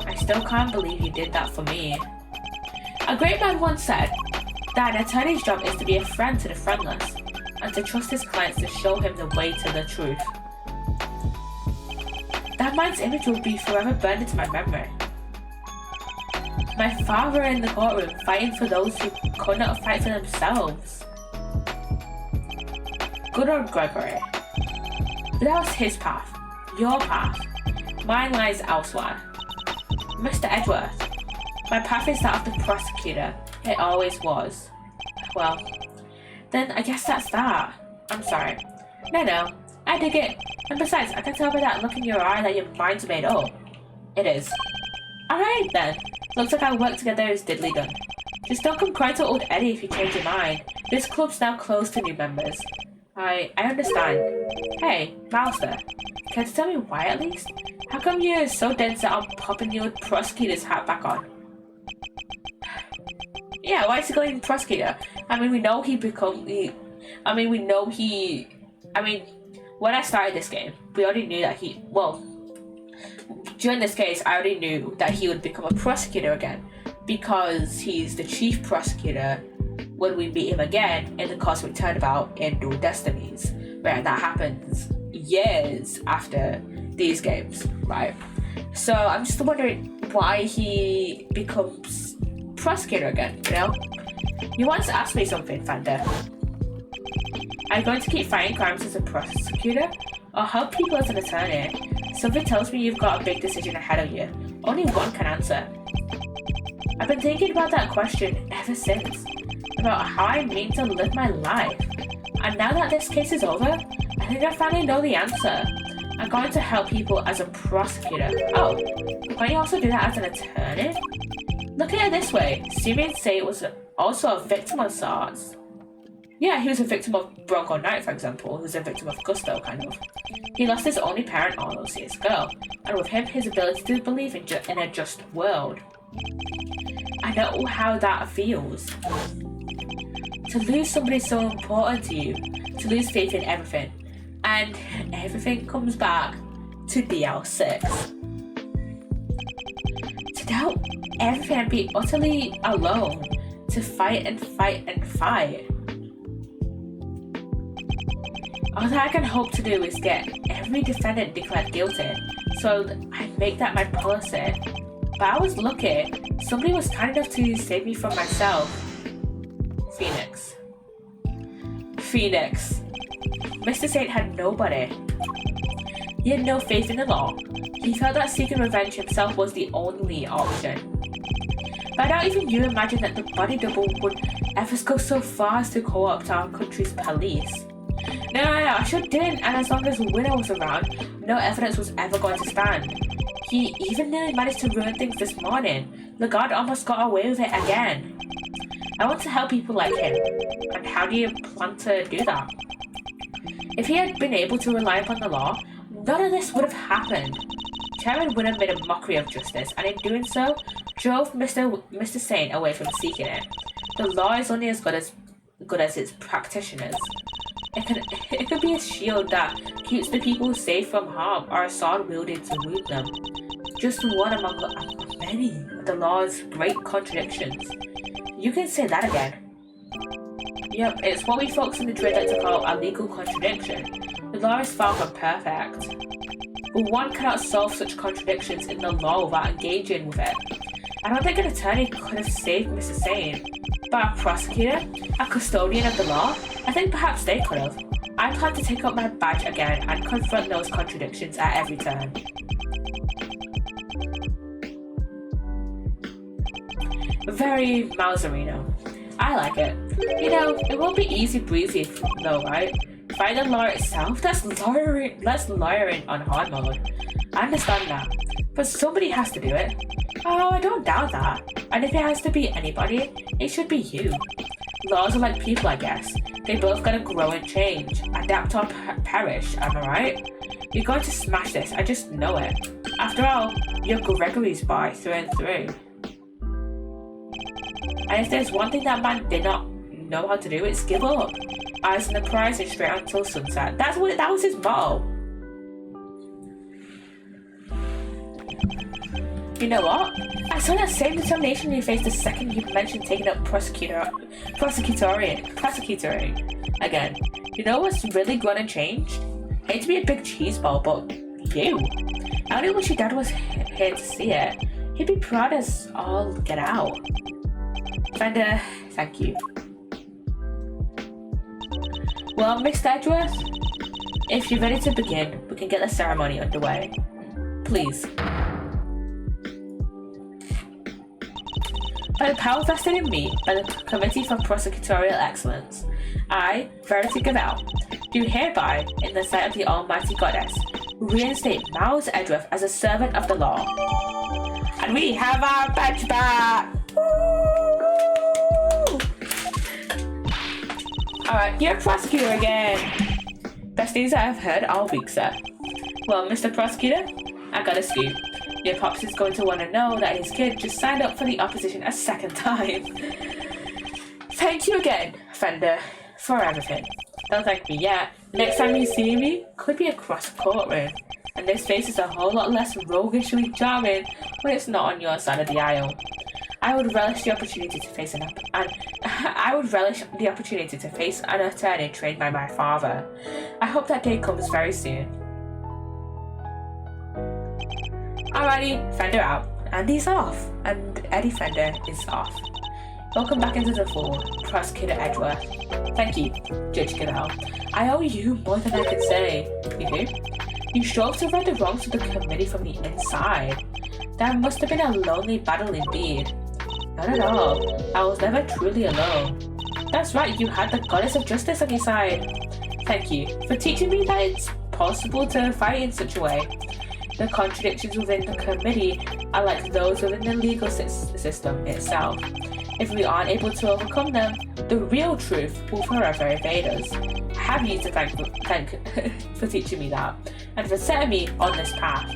Speaker 1: I still can't believe you did that for me. A great man once said that an attorney's job is to be a friend to the friendless and to trust his clients to show him the way to the truth. That man's image will be forever burned into my memory. My father in the courtroom fighting for those who could not fight for themselves. Good old Gregory. But that was his path, your path. Mine lies elsewhere. Mr. Edgeworth, my path is that of the prosecutor. It always was. Well, then I guess that's that. I'm sorry. No, I dig it. And besides, I can tell by that look in your eye that your mind's made up. It is. Alright then. Looks like our work together is diddly done. Just don't come crying to old Eddie if you change your mind. This club's now closed to new members. I understand. Hey, Mouser, can you tell me why at least? How come you're so dead set on popping your prosecutor's hat back on? Yeah, why is he going prosecutor? I mean, when I started this game, we already knew that during this case, I already knew that he would become a prosecutor again because he's the chief prosecutor when we meet him again in the Cosmic Turnabout in Dual Destinies, where that happens years after these games, right? So I'm just wondering why he becomes prosecutor again, you know? You once asked me something, Fanda. Are you going to keep fighting crimes as a prosecutor or help people as an attorney? Something tells me you've got a big decision ahead of you. Only one can answer. I've been thinking about that question ever since, about how I mean to live my life. And now that this case is over, I think I finally know the answer. I'm going to help people as a prosecutor. Oh, can't you also do that as an attorney? Look at it this way. Simeon Say was also a victim of sorts. Yeah, he was a victim of Bronco Knight, for example, who's a victim of Gusto, kind of. He lost his only parent all those years ago, and with him, his ability to believe in a just world. I know how that feels. To lose somebody so important to you, to lose faith in everything, and everything comes back to DL6. To doubt everything and be utterly alone, to fight and fight and fight. All that I can hope to do is get every defendant declared guilty, so I make that my policy. But I was lucky. Somebody was kind enough to save me from myself. Phoenix. Mr. Saint had nobody. He had no faith in the law. He felt that seeking revenge himself was the only option. But I doubt even you imagine that the body double would ever go so far as to co-opt our country's police. No, I sure didn't, and as long as Winner was around, no evidence was ever going to stand. He even nearly managed to ruin things this morning. Lagarde almost got away with it again. I want to help people like him, and how do you plan to do that? If he had been able to rely upon the law, none of this would have happened. Chairman Winner made a mockery of justice, and in doing so, drove Mr. Saint away from seeking it. The law is only as good as its practitioners. It could be a shield that keeps the people safe from harm, or a sword wielded to wound them. Just one among many of the law's great contradictions. You can say that again. Yep, it's what we folks in the trade like to call a legal contradiction. The law is far from perfect. But one cannot solve such contradictions in the law without engaging with it. I don't think an attorney could have saved Mr. Sane. But a prosecutor? A custodian of the law? I think perhaps they could have. I plan to take up my badge again and confront those contradictions at every turn. Very Mauserino. I like it. You know, it won't be easy breezy though, right? Fight the law itself? That's lawyering on hard mode. I understand that. But somebody has to do it. Oh, I don't doubt that. And if it has to be anybody, it should be you. Laws are like people, I guess. They both gotta grow and change. Adapt or perish, am I right? You're going to smash this, I just know it. After all, you're Gregory's boy through and through. And if there's one thing that man did not know how to do is give up. Eyes on the prize and straight on until sunset. That was his motto. You know what? I saw that same determination in your face the second you mentioned taking up prosecutoring again. You know what's really gonna change? Hate to be a big cheese ball, but you. I only wish your dad was here to see it. He'd be proud as all get out. Fender, thank you. Well, Mr. Edgeworth, if you're ready to begin, we can get the ceremony underway. Please. By the power vested in me by the Committee for Prosecutorial Excellence, I, Verity Gavel, do hereby, in the sight of the Almighty Goddess, reinstate Miles Edgeworth as a servant of the law. And we have our badge back! Alright, you're a prosecutor again. Best news I've heard all week, sir. Well, Mr. Prosecutor, I got a scoop. Your pops is going to want to know that his kid just signed up for the opposition a second time. Thank you again, Fender, for everything. Don't thank me yet. Next time you see me, could be across the courtroom. And this face is a whole lot less roguishly charming when it's not on your side of the aisle. I would relish the opportunity to face an attorney trained by my father. I hope that day comes very soon. Alrighty, Fender out. Andy's off, and Eddie Fender is off. Welcome back into the fold, Prosecutor Edgeworth. Thank you, Judge Gavel. I owe you more than I can say. You do? You strove to right the wrongs of the committee from the inside. That must have been a lonely battle indeed. Not at all. I was never truly alone. That's right, you had the goddess of justice on your side. Thank you for teaching me that it's possible to fight in such a way. The contradictions within the committee are like those within the legal system itself. If we aren't able to overcome them, the real truth will forever evade us. I have you to thank for teaching me that, and for setting me on this path.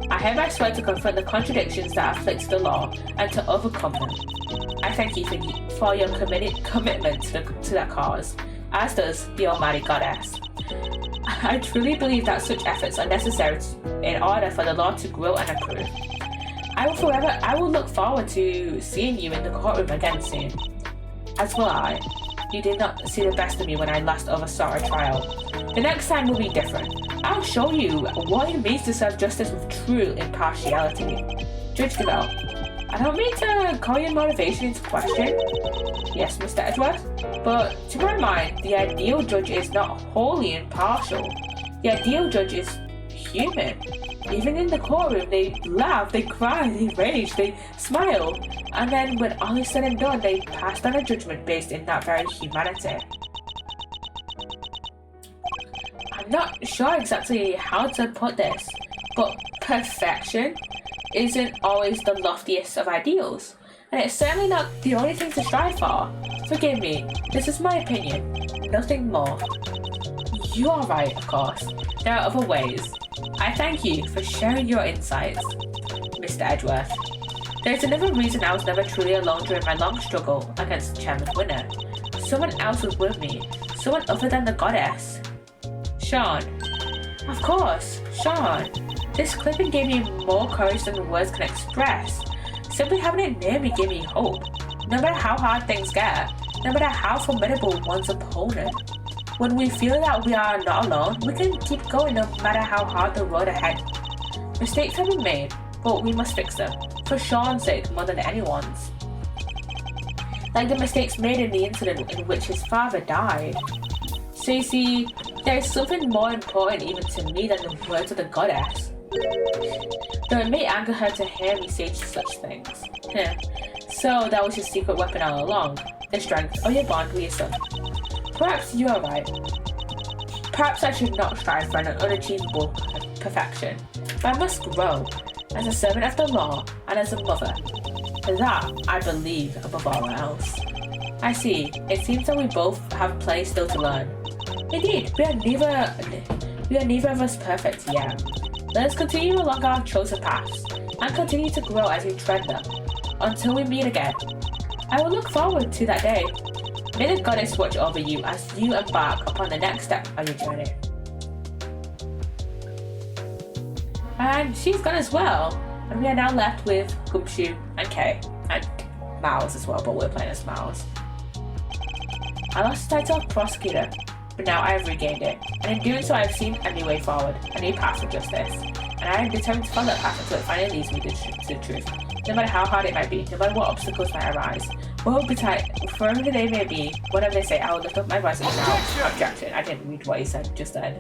Speaker 1: I hereby swear to confront the contradictions that afflict the law, and to overcome them. I thank you for your commitment to that cause, as does the Almighty Goddess. I truly believe that such efforts are necessary in order for the law to grow and improve. I will look forward to seeing you in the courtroom again soon. As will I. You did not see the best of me when I last oversaw a trial. The next time will be different. I'll show you what it means to serve justice with true impartiality. Judge Gavel, I don't mean to call your motivation into question. Yes, Mr. Edgeworth, but to my mind, the ideal judge is not wholly impartial. The ideal judge is human. Even in the courtroom, they laugh, they cry, they rage, they smile, and then when all is said and done, they pass down a judgment based in that very humanity. I'm not sure exactly how to put this, but perfection isn't always the loftiest of ideals, and it's certainly not the only thing to strive for. Forgive me, this is my opinion, nothing more. You are right, of course. There are other ways. I thank you for sharing your insights, Mr. Edgeworth. There's another reason I was never truly alone during my long struggle against Chairman Winner. Someone else was with me, someone other than the goddess. Sean. Of course, Sean. This clipping gave me more courage than words can express. Simply having it near me gave me hope. No matter how hard things get, no matter how formidable one's opponent. When we feel that we are not alone, we can keep going no matter how hard the road ahead. Mistakes have been made, but we must fix them, for Sean's sake more than anyone's. Like the mistakes made in the incident in which his father died. So you see, there is something more important even to me than the words of the goddess. Though it may anger her to hear me say such things. So that was your secret weapon all along, the strength of your bond with your son. Perhaps you are right. Perhaps I should not strive for an unachievable perfection, but I must grow as a servant of the law and as a mother. That I believe above all else. I see. It seems that we both have place still to learn. Indeed, we are neither of us perfect yet. Let us continue along our chosen paths and continue to grow as we tread them until we meet again. I will look forward to that day. May the goddess watch over you as you embark upon the next step of your journey. And she's gone as well. And we are now left with Gumshoe and Kay. And Miles as well, but we're playing as Miles. I lost the title of Prosecutor, but now I have regained it. And in doing so, I have seen a new way forward, a new path for justice. And I am determined to follow that path until it finally leads me to the truth. No matter how hard it might be, no matter what obstacles might arise, wherever they may be, whatever they say, I will lift up my voice and shout, objection. I didn't read what he said just then.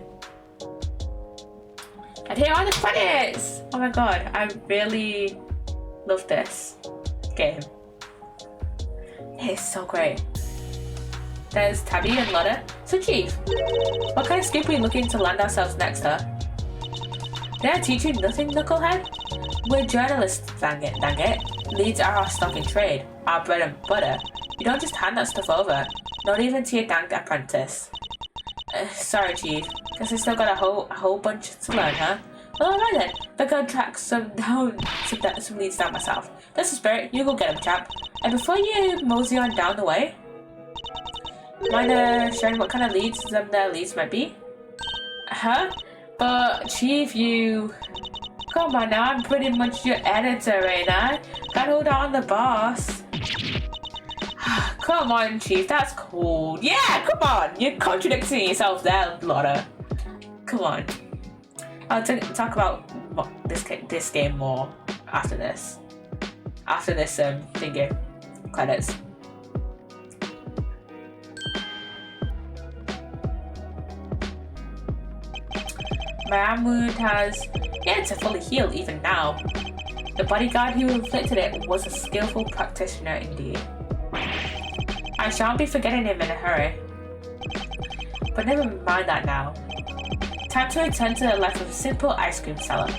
Speaker 1: And here are the credits! Oh my god, I really love this game. It is so great. There's Tabby and Lotta. So Chief, what kind of scoop are we looking to land ourselves next, huh? Did I teach you nothing, knucklehead? We're journalists, dang it. Leads are our stock in trade, our bread and butter. You don't just hand that stuff over, not even to your danged apprentice. Sorry, Chief. Guess I still got a whole bunch to learn, huh? Well, alright then. I'll go track some leads down myself. That's the spirit. You go get him, chap. And before you mosey on down the way, mind sharing what kind of leads their leads might be? Huh? But Chief, you... Come on now, I'm pretty much your editor, ain't I? Gotta hold on the boss. Come on, Chief, that's cool. Yeah, come on. You're contradicting yourself there, Lotta. Come on. I'll talk about this game more after this. After this thingy. Credits. My arm wound has yet to fully heal even now. The bodyguard who inflicted it was a skillful practitioner indeed. I shan't be forgetting him in a hurry. But never mind that now. Time to return to the life of a simple ice cream seller.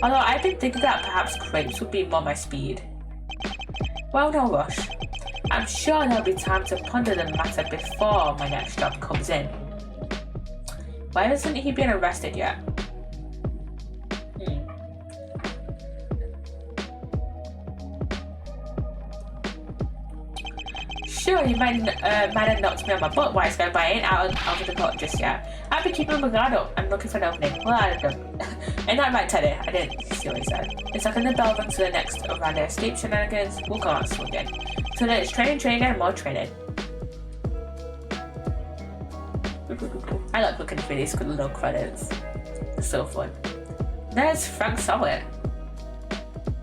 Speaker 1: Although I've been thinking that perhaps crepes would be more my speed. Well, no rush. I'm sure there'll be time to ponder the matter before my next job comes in. Why hasn't he been arrested yet? Sure, he might have knocked me on my butt, wise guy, but I ain't out of the court just yet. I've been keeping my guard up. I'm looking for an opening. Well, I don't know. Ain't that right, Teddy? I didn't see what he said. It's like in the bell rung to the next round of escape shenanigans. We'll go on swinging. So then it's training, and more training. I like looking for these little credits. It's so fun. There's Frank Sowett.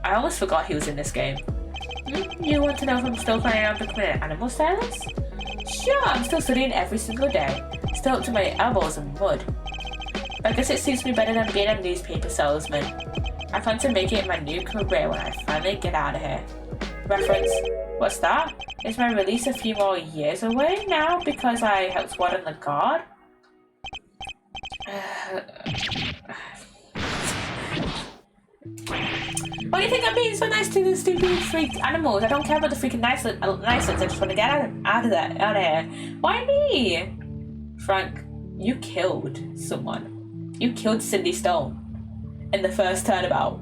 Speaker 1: I almost forgot he was in this game. You want to know if I'm still planning on becoming an animal stylist? Sure, I'm still studying every single day. Still up to my elbows in mud. But I guess it suits me better than being a newspaper salesman. I plan to make it my new career when I finally get out of here. Reference. What's that? Is my release a few more years away now because I helped ward on the guard? Why do you think I'm being so nice to the stupid freak animals? I don't care about the freaking niceness. I just want to get out of here. Why me? Frank, you killed someone. You killed Cindy Stone in the first turnabout.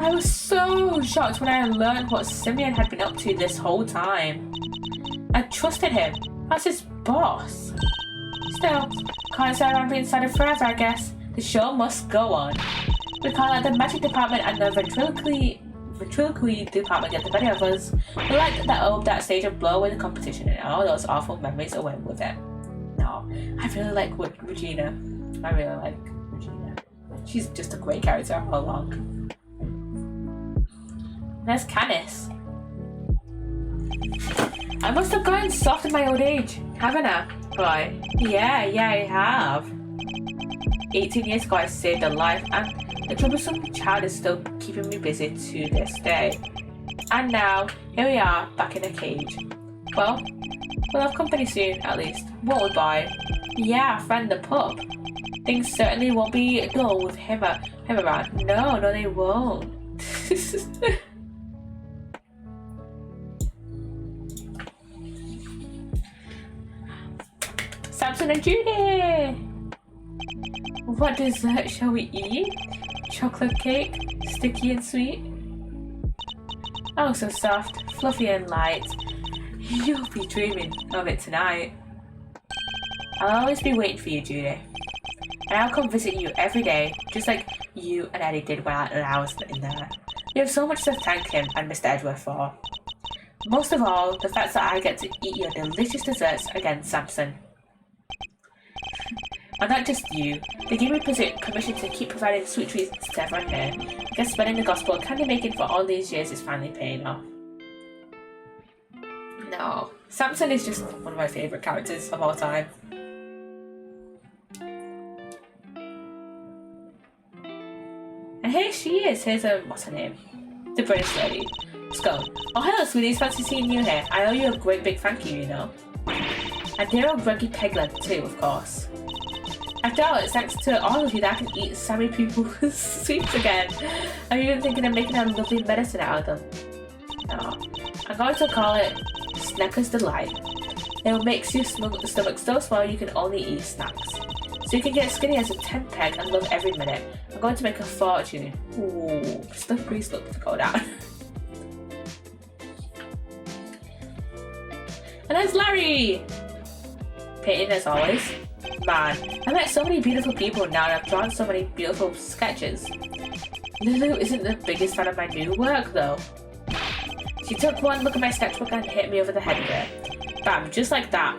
Speaker 1: I was so shocked when I learned what Simeon had been up to this whole time. I trusted him as his boss. Still, can't say I'm being sad forever, I guess. The show must go on. We can't let the magic department and the ventriloquy department get the better of us. We like that stage of blow away the competition and all those awful memories away with it. No, I really like Regina. I really like Regina. She's just a great character all along. There's Canis. I must have gotten soft in my old age, haven't I? Boy, yeah, I have. 18 years ago I saved a life and the troublesome child is still keeping me busy to this day. And now, here we are, back in a cage. Well, we'll have company soon, at least. Won't we, boy? Yeah, friend the pup. Things certainly won't be dull with him around. No, they won't. Samson and Judy! What dessert shall we eat? chocolate cake, sticky and sweet. Oh, so soft, fluffy and light. You'll be dreaming of it tonight. I'll always be waiting for you, Judy. And I'll come visit you every day, just like you and Eddie did when I was in there. We have so much to thank him and Mr. Edgeworth for. Most of all, the fact that I get to eat your delicious desserts again, Samson. And not just you. They gave me permission to keep providing sweet treats to everyone here. I guess spreading the gospel candy making for all these years is finally paying off. No. Samson is just one of my favourite characters of all time. And here she is. Here's what's her name? The British lady. Scone. Oh, hello, sweeties. Fancy seeing you here. I owe you a great big thank you, you know. And dear old Gruggy Pegleg too, of course. After all, it's thanks to all of you that I can eat Sammy people's sweets again. I'm even thinking of making a lovely medicine out of them. No. I'm going to call it Snacker's Delight. It will make your stomach so small you can only eat snacks. So you can get skinny as a 10 peg and love every minute. I'm going to make a fortune. Ooh, stuff grease look to go down. And there's Larry! Painting as always. Man, I met so many beautiful people now and I've drawn so many beautiful sketches. Lulu isn't the biggest fan of my new work though. She took one look at my sketchbook and hit me over the head with it. Bam, just like that.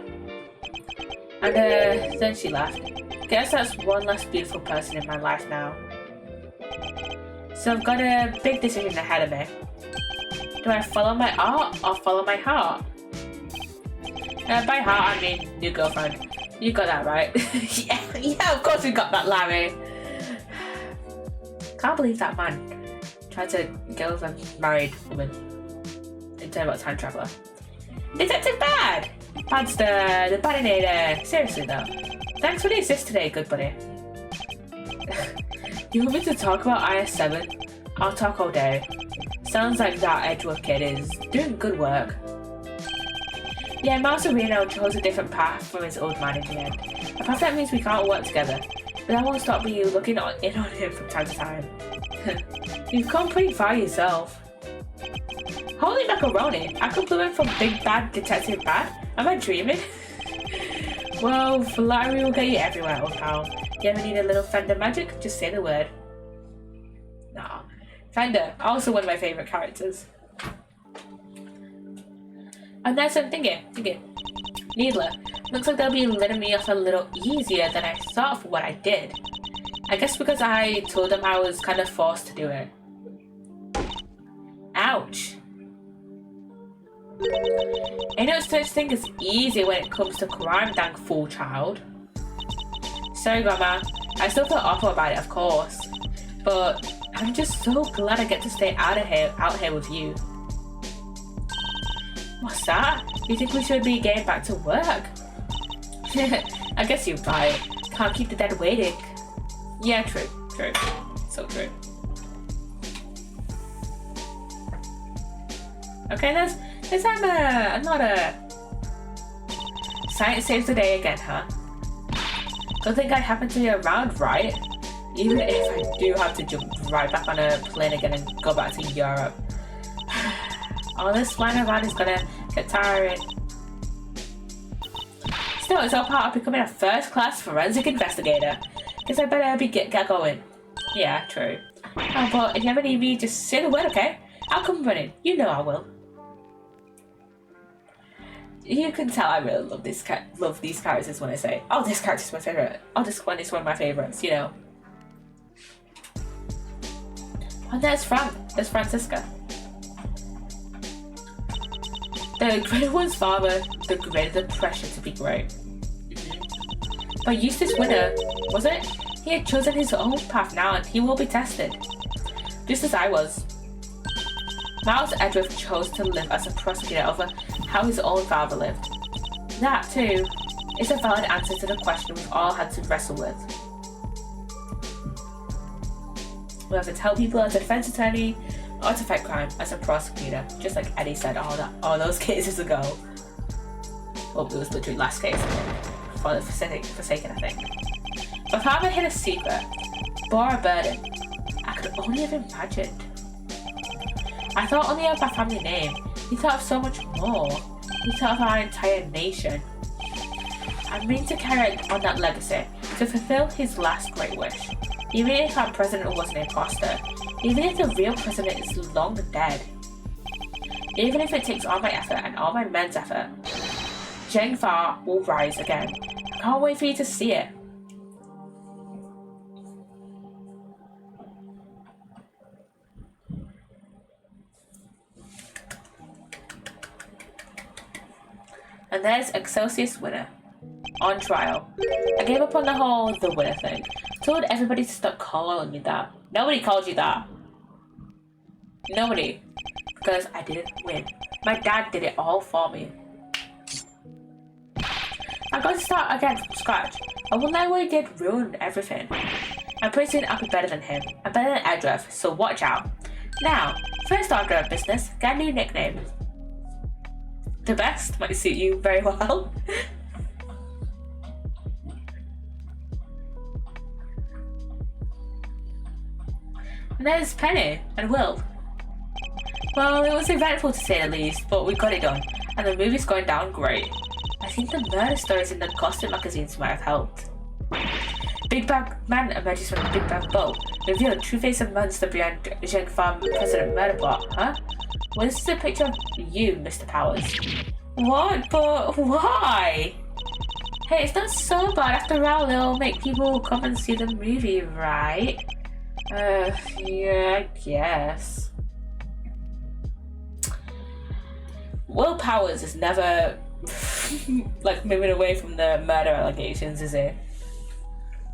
Speaker 1: And then she left. Guess that's one less beautiful person in my life now. So I've got a big decision ahead of me. Do I follow my art or follow my heart? By heart I mean new girlfriend. You got that right. yeah, of course we got that, Larry. Can't believe that man tried to get with a married woman and turn about time traveler. Detective Bad! Bad's the badinator. Seriously though. Thanks for the assist today, good buddy. You want me to talk about IS-7? I'll talk all day. Sounds like that Edgeworth kid is doing good work. Yeah, Mouse Reno chose a different path from his old man in the end. A path that means we can't work together, but that won't stop me looking in on him from time to time. You've come pretty far yourself. Holy macaroni! I compliment from Big Bad Detective Bad? Am I dreaming? Well, flattery will get you everywhere, old pal. You ever need a little Fender magic? Just say the word. Nah. Fender, also one of my favourite characters. And there's some thinking. Needler. Looks like they'll be letting me off a little easier than I thought for what I did. I guess because I told them I was kind of forced to do it. Ouch. Ain't no such thing as easy when it comes to crime, dang fool child. Sorry, Grandma. I still feel awful about it, of course. But I'm just so glad I get to stay out here with you. What's that? You think we should be getting back to work? I guess you're right. Can't keep the dead waiting. Yeah, true. So true. Okay, there's another science saves the day again, huh? Don't think I happen to be around, right? Even if I do have to jump right back on a plane again and go back to Europe. All this flying around is gonna get tiring. Still, it's all part of becoming a first-class forensic investigator. Guess I better get going. Yeah, true. Oh, but if you ever need me, just say the word, okay? I'll come running. You know I will. You can tell I really love these characters when I say, oh, this character's my favourite. Oh, this one is one of my favourites, you know. And there's Francisca. The greater one's father, the greater the pressure to be great. But Eustace Winter, was it? He had chosen his own path now and he will be tested. Just as I was. Miles Edgeworth chose to live as a prosecutor over how his own father lived. That, too, is a valid answer to the question we've all had to wrestle with. Whether to help people as a defense attorney or to fight crime as a prosecutor, just like Eddie said all those cases ago. Well, it was literally last case for the Forsaken, I think. My father hid a secret, bore a burden. I could only have imagined. I thought only of our family name. He thought of so much more. He thought of our entire nation. I mean to carry on that legacy, to fulfill his last great wish. Even if our president was an imposter, even if the real president is long dead, even if it takes all my effort and all my men's effort, Zhengfa will rise again. I can't wait for you to see it. And there's Excelsius winner. On trial. I gave up on the whole the winner thing. Told everybody to stop calling me that. Nobody called you that. Nobody. Because I didn't win. My dad did it all for me. I'm going to start again from scratch. I won't let what he did ruin everything. I'm pretty soon I'll be better than him. I'm better than Edgeworth, so watch out. Now, first order of business, get a new nickname. The best might suit you very well. And there's Penny and Will. Well, it was eventful to say the least, but we got it done, and the movie's going down great. I think the murder stories in the costume magazines might have helped. Big Bag Man emerges from the Big Bag boat, revealed true face of monster behind Zheng Farm President murder plot, huh? Well, this is a picture of you, Mr. Powers. What? But why? Hey, it's not so bad after all, it'll make people come and see the movie, right? Yeah, I guess. Will Powers is never like moving away from the murder allegations, is he?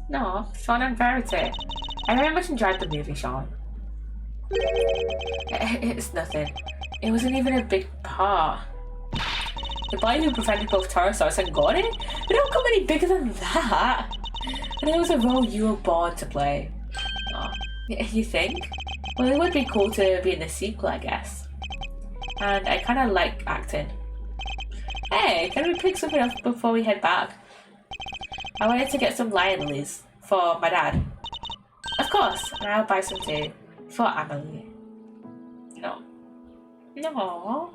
Speaker 1: No, Sean and Verity. I very much enjoyed the movie, Sean. It's nothing. It wasn't even a big part. The boy who prevented both Taurosaurus and Gordy? They don't come any bigger than that. And it was a role you were born to play. Oh, you think? Well, it would be cool to be in the sequel, I guess. And I kind of like acting. Hey, can we pick something up before we head back? I wanted to get some lion lilies for my dad. Of course, and I'll buy some too for Emily. No. No.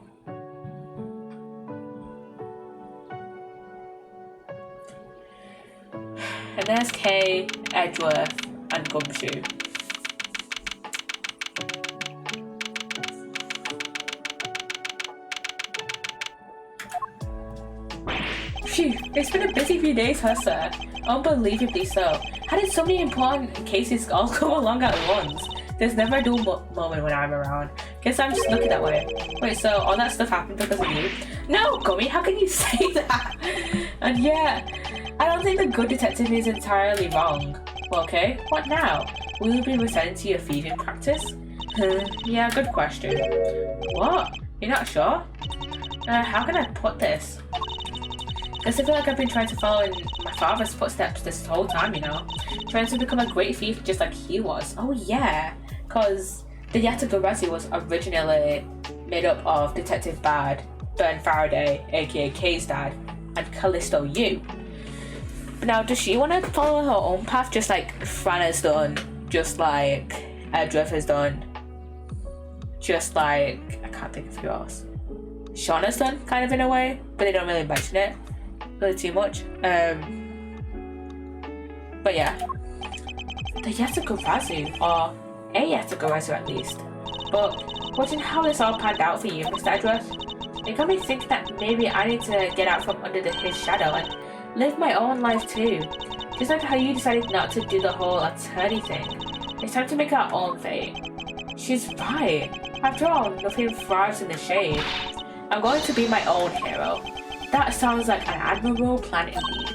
Speaker 1: And there's Kay, Edgeworth, and Gumshoe. Phew, it's been a busy few days, huh, sir? Unbelievably so. How did so many important cases all come along at once? There's never a dull moment when I'm around. Guess I'm just lucky that way. Wait, so all that stuff happened because of you? No, Gummy, how can you say that? And yeah, I don't think the good detective is entirely wrong. Well, okay, what now? Will you be returning to your thieving practice? Yeah, good question. What? You're not sure? How can I put this? Because I feel like I've been trying to follow in my father's footsteps this whole time, you know? Trying to become a great thief just like he was. Oh yeah, because the Yatagarazi was originally made up of Detective Bad, Ben Faraday, aka Kay's dad, and Callisto Yu. But now, does she want to follow her own path just like Fran has done, just like Edgeworth has done, just like, I can't think of who else. Sean has done, kind of in a way, but they don't really mention it really too much. But yeah, the Yatagarazu, or a Yatagarazu at least. But watching how this all panned out for you, Mr. Edgeworth, it got me thinking that maybe I need to get out from under his shadow and live my own life too. Just like how you decided not to do the whole attorney thing. It's time to make our own fate. She's right. After all, nothing thrives in the shade. I'm going to be my own hero. That sounds like an admirable plan indeed.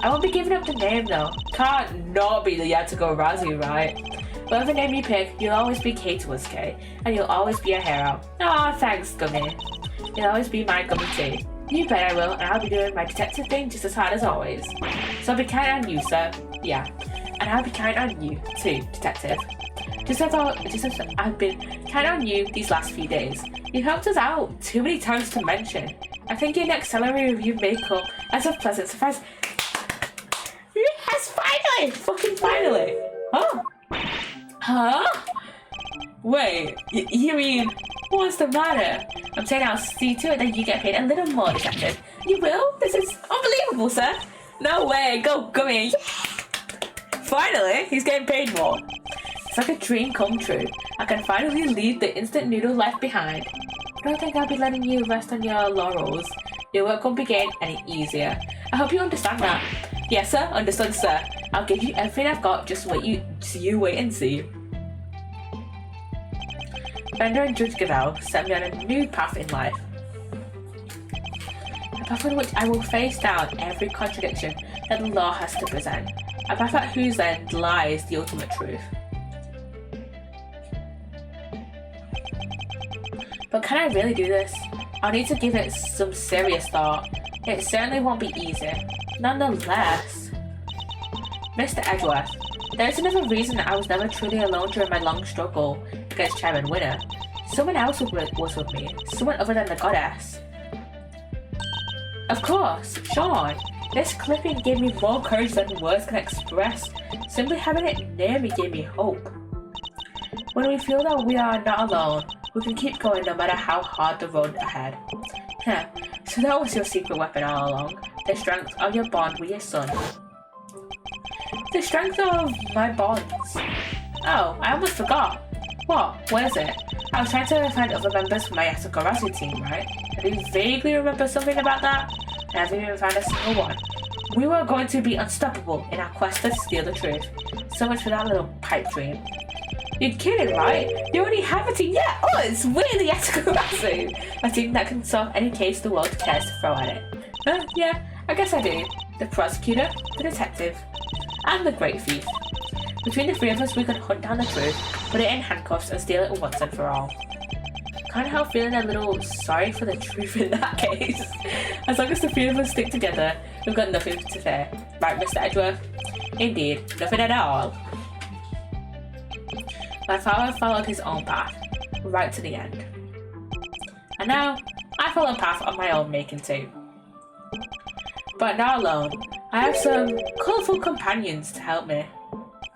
Speaker 1: I won't be giving up the name though. Can't not be the Yatagarazu, right? Whatever name you pick, you'll always be K to us, K, and you'll always be a hero. Aw, thanks, Gummy. You'll always be my Gummy too. You bet I will, and I'll be doing my detective thing just as hard as always. So I'll be kind on you, sir. Yeah. And I'll be kind on you too, detective. Just as I've been kind on you these last few days. You helped us out too many times to mention. I think your next salary review may come as a pleasant surprise. Yes, finally! Fucking finally! Huh? Huh? Wait, you mean, what's the matter? I'm saying I'll see to it that you get paid a little more, detective. You will? This is unbelievable, sir. No way, go here. Finally, he's getting paid more. It's like a dream come true. I can finally leave the instant noodle life behind. I don't think I'll be letting you rest on your laurels. Your work won't be getting any easier. I hope you understand that. Yes, sir. Understood, sir. I'll give you everything I've got. Just you wait and see. Bender and Judge Goodell set me on a new path in life. A path in which I will face down every contradiction that the law has to present. A path at whose end lies the ultimate truth. But can I really do this? I'll need to give it some serious thought. It certainly won't be easy. Nonetheless, Mr. Edgeworth, there is another reason I was never truly alone during my long struggle against Chairman Winner. Someone else was with me, someone other than the goddess. Of course, Sean. This clipping gave me more courage than words can express. Simply having it near me gave me hope. When we feel that we are not alone, we can keep going no matter how hard the road ahead. So that was your secret weapon all along. The strength of your bond with your son. The strength of my bonds. Oh, I almost forgot. What is it? I was trying to find other members for my Asakarasu team, right? I do vaguely remember something about that. I haven't even found a single one. We were going to be unstoppable in our quest to steal the truth. So much for that little pipe dream. You're kidding, right? You already have a team. Yeah, us! We're the Asakarasu! A team that can solve any case the world cares to throw at it. Yeah, I guess I do. The prosecutor, the detective, and the great thief. Between the three of us, we can hunt down the truth, put it in handcuffs, and steal it once and for all. Can't help feeling a little sorry for the truth in that case. As long as the three of us stick together, we've got nothing to fear. Right, Mr. Edgeworth? Indeed, nothing at all. My father followed his own path, right to the end. And now, I follow a path of my own making too. But not alone. I have some colourful companions to help me.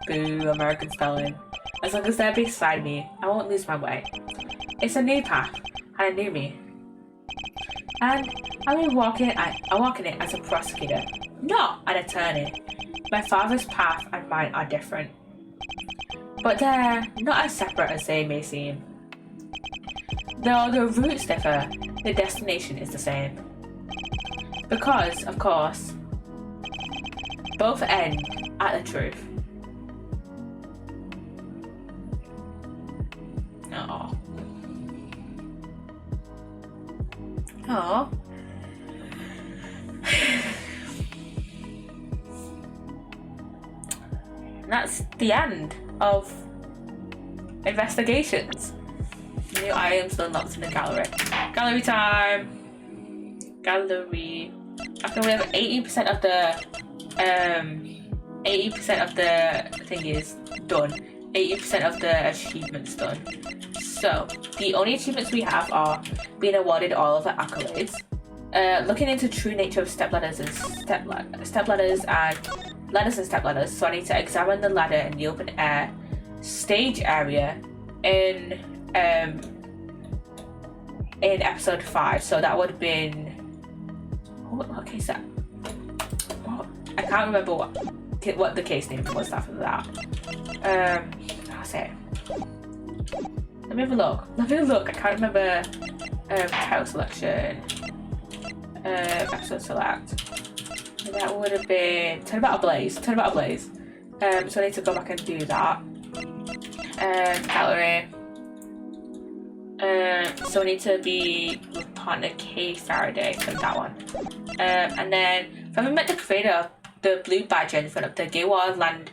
Speaker 1: Boo, American spelling. As long as they're beside me, I won't lose my way. It's a new path, and a new me. And I'll be walking it as a prosecutor, not an attorney. My father's path and mine are different. But they're not as separate as they may seem. Though the routes differ, the destination is the same. Because, of course, both end at the truth. Aww. Aww. That's the end of investigations. New items unlocked in the gallery. Gallery time. Gallery. I think we have 80% of the thing is done. 80% of the achievements done. So the only achievements we have are being awarded all of the accolades, looking into true nature of stepladders and stepladders and ladders and stepladders. So I need to examine the ladder in the open air stage area in episode 5. So that would have been what case that? I can't remember what the case name was after that. I'll say. Let me have a look. I can't remember. Title selection. Episode select. And that would have been Turnabout Ablaze. So I need to go back and do that. Gallery. So I need to be with partner K Faraday for that one. And then if I haven't met the creator of the blue badge in front of the Gayward Land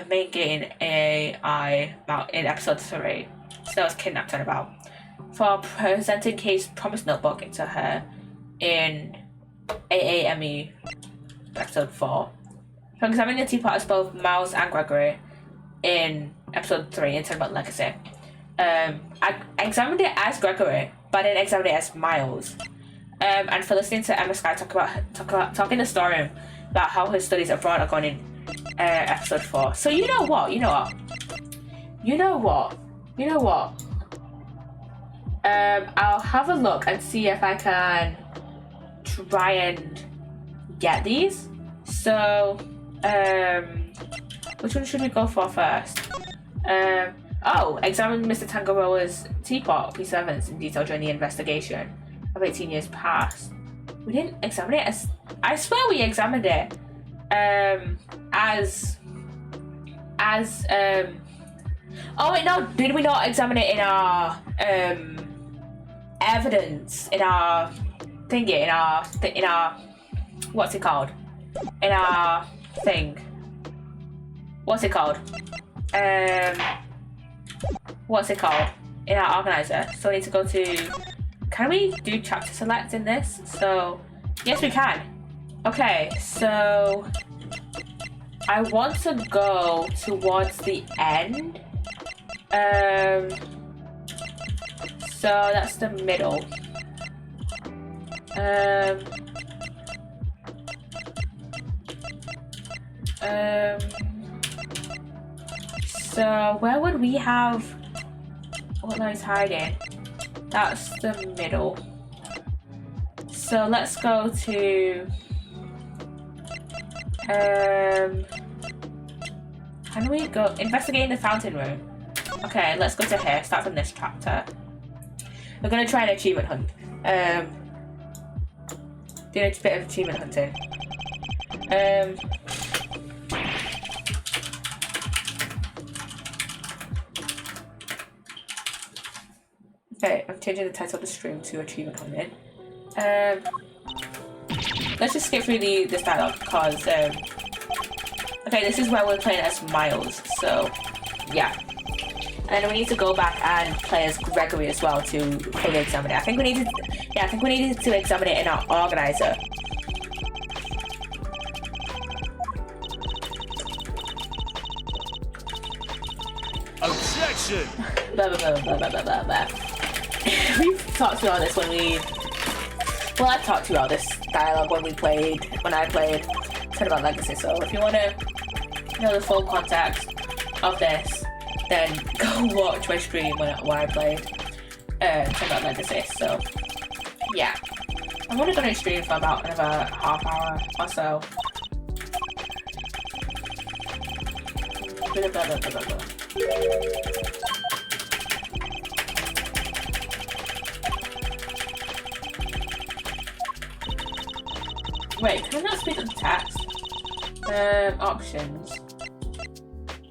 Speaker 1: main gate in in episode 3. So I was kidnapped and about. For presenting Kay's promise notebook into her in AAME episode 4. For examining the teapot as both Miles and Gregory in episode 3 in Turnabout Legacy. I examined it as Gregory, but I didn't examine it as Miles. And for listening to Emma Sky talking the story about how his studies abroad are going in episode 4. So you know what? You know what? I'll have a look and see if I can try and get these. So, which one should we go for first? Examine Mr. Tangaroa's teapot P7s in detail during the investigation of 18 years past. We didn't examine it as... I swear we examined it oh wait, no, did we not examine it in our evidence, in our thingy, in our what's it called? In our thing. What's it called? What's it called? In our organizer. So I need to go to... Can we do chapter select in this? So, yes we can. Okay, so... I want to go towards the end. So that's the middle. So where would we have what those hiding? That's the middle. So let's go to can we go investigating the fountain room? Okay, let's go to here. Start from this chapter. We're gonna try an achievement hunt. Do a bit of achievement hunting. Okay, I'm changing the title of the stream to achievement hunting. Let's just skip through this dialogue because okay, this is where we're playing as Miles, so yeah. And then we need to go back and play as Gregory as well to fully examine it. I think we needed to examine it in our organizer.
Speaker 3: Objection!
Speaker 1: Blah, blah, blah, blah, blah, blah, blah, blah. We've talked about this when we... Well, I've talked about this dialogue when I played Turn About Legacy, so if you want to know the full context of this, then go watch my stream when I played Turn About Legacy, so yeah. I'm only going to stream for about another half hour or so. Blah, blah, blah, blah, blah. Wait, can I not speak of the text? Options.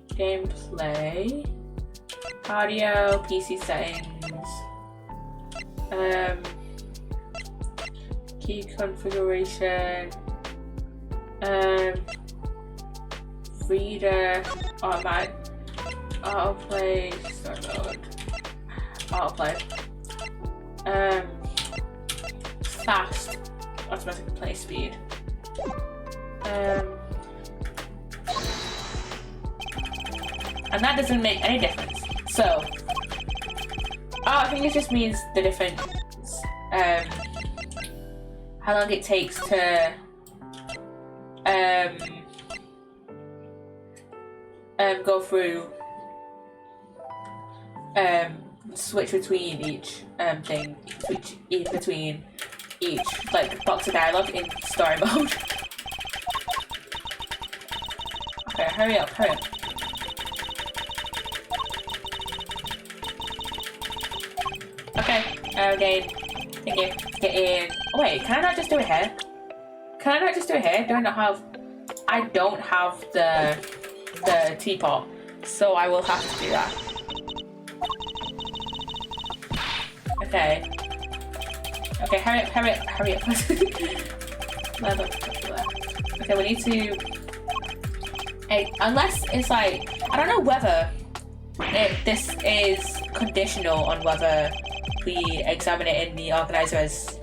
Speaker 1: Gameplay. Audio, PC settings. Key configuration. Reader. Automatic. Autoplay. Start mode. Autoplay. Fast. Automatic play speed. And that doesn't make any difference. So, I think it just means the difference. How long it takes to go through switch between each thing, between each like box of dialogue in story mode. Okay, hurry up. Okay, game. Thank you. Get in. Oh wait, can I not just do it here? I don't have the teapot, so I will have to do that. Okay, hurry up. Okay, we need to... unless it's like... I don't know whether this is conditional on whether we examine it in the organizer as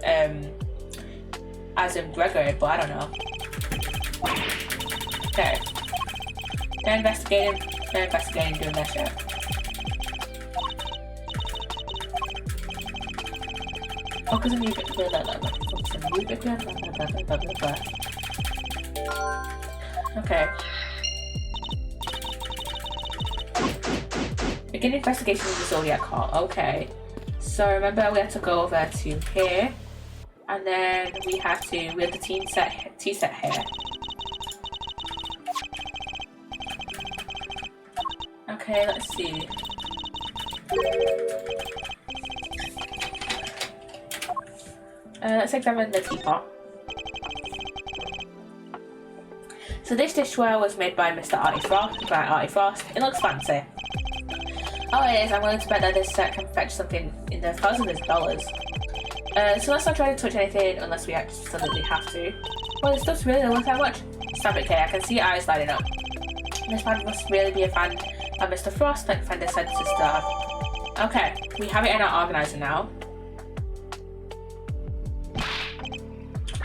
Speaker 1: in Gregory, but I don't know. Okay. They're investigating, doing their shit. Focus on music, Okay. Begin investigation of the Zodiac Hall. Okay. So remember we had to go over to here. And then we have the tea set here. Okay, let's see. Let's examine the teapot. So this dishware was made by Mr. Artie Frost. It looks fancy. Oh, it is. I'm willing to bet that this set can fetch something in the thousands of dollars. So let's not try to touch anything unless we absolutely have to. Well, this stuff's really worth that much. Stop it, Kay. I can see your eyes lighting up. This man must really be a fan of Mr. Frost, like Fender said to start. Okay, we have it in our organizer now.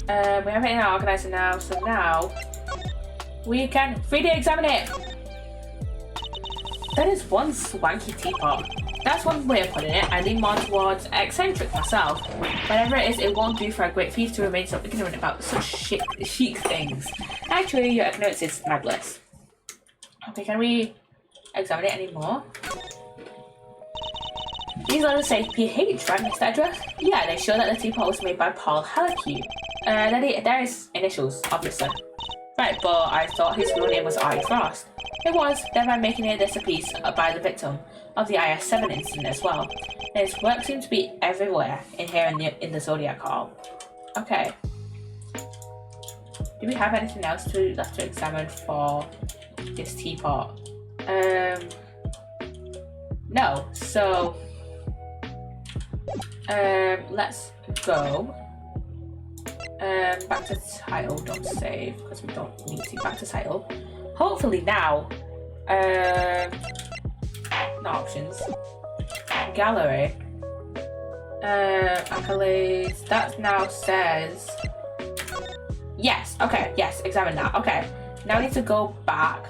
Speaker 1: We have it in our organizer now, so now we can 3D examine it. That is one swanky teapot. That's one way of putting it. I lean more towards eccentric myself. Whatever it is, it won't do for a great thief to remain so ignorant about such chic things. Actually, your ignorance is madness. Okay, can we examine it anymore? These letters say PH, right, Mr. Edgeworth? Yeah, they show that the teapot was made by Paul Halleck. There is initials, obviously. Right, but I thought his real name was Artie Frost. It was, thereby making it this a piece by the victim of the IS-7 incident as well. And his work seems to be everywhere in here in the Zodiac Hall. Okay. Do we have anything else left to examine for this teapot? No. So let's go back to title. Don't save because we don't need to. Back to title. Hopefully now. Not options. Gallery. Accolades. That now says. Yes. Okay. Yes. Examine that. Okay. Now I need to go back.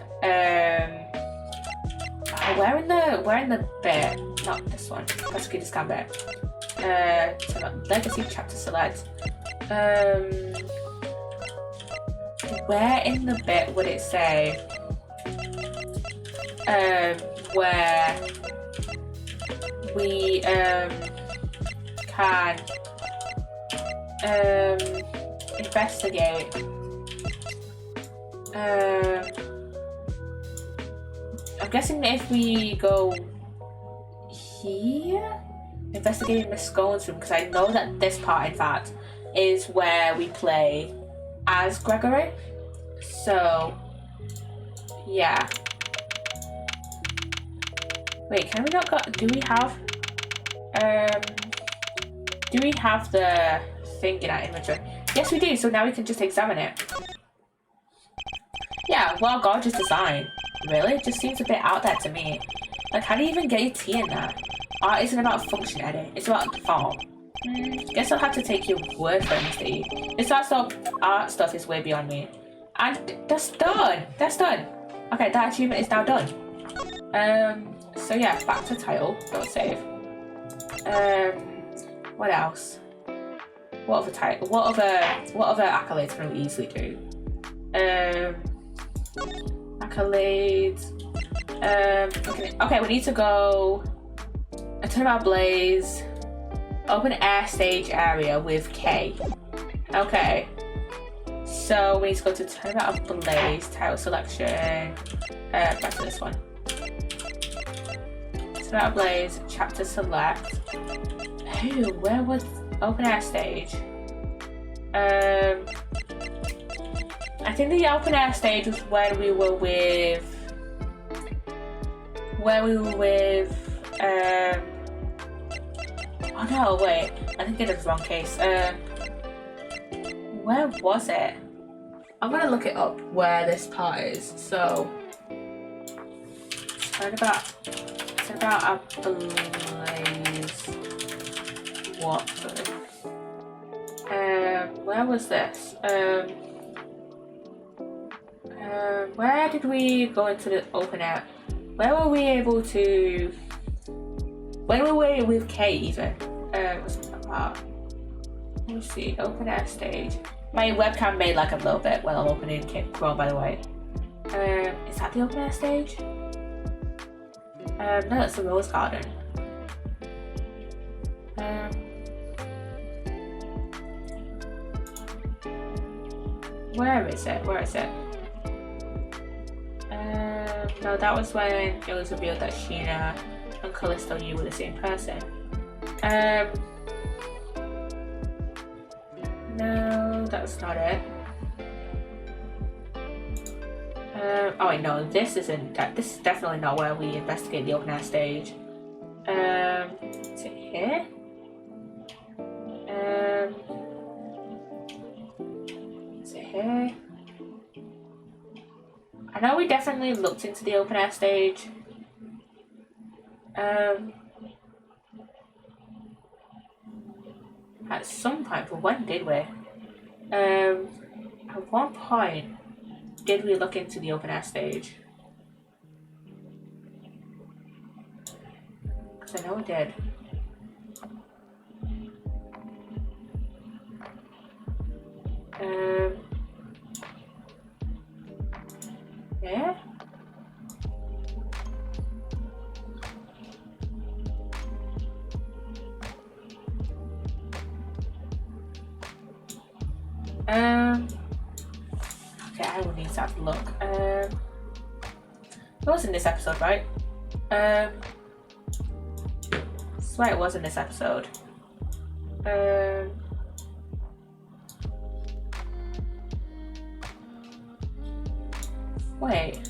Speaker 1: Where in the bit? Not this one. Prosecutor scan bit. Legacy chapter select. Where in the bit would it say? Where we can investigate I'm guessing if we go here, investigating Miss Scone's room, because I know that this part in fact is where we play as Gregory. So yeah. Wait, can we not go? Do we have the thing in our inventory? Yes, we do. So now we can just examine it. Yeah, well, gorgeous design. Really? It just seems a bit out there to me. Like, how do you even get your tea in that? Art isn't about function, Eddie. It's about form. Guess I'll have to take your word for it, Mr. E. This art stuff is way beyond me. And that's done. That's done. Okay, that achievement is now done. So yeah, back to title. Don't save. What else? What other title? What other accolades can we easily do? Accolades. Okay, we need to go. A Turnabout Blaze. Open air stage area with K. Okay. So we need to go to Turnabout Blaze, title selection. Back to this one. Turnabout Blaze, chapter select. Ooh, where was open air stage? I think the open air stage was when we were with. Oh no, wait. I think I did the wrong case. Where was it? I'm gonna look it up where this part is. So, Turnabout a Blaze. What? Where was this? Where did we go into the open air? Where were we able to? When were we with K even? What's that part? Let me see. Open air stage. My webcam made like a little bit while I'm opening Chrome, by the way. Is that the open air stage? No, that's the rose garden. Where is it? Where is it? No, that was when it was revealed that Sheena and Callisto knew were the same person. No, that's not it. Oh wait, no, this isn't. This is definitely not where we investigate the open air stage. Is it here? Is it here? I know we definitely looked into the open air stage. At some point, but when did we? At one point, did we look into the open air stage? Because I know we did. Yeah? Okay, I will need to have a look. It was in this episode, right? I swear it was in this episode. Wait.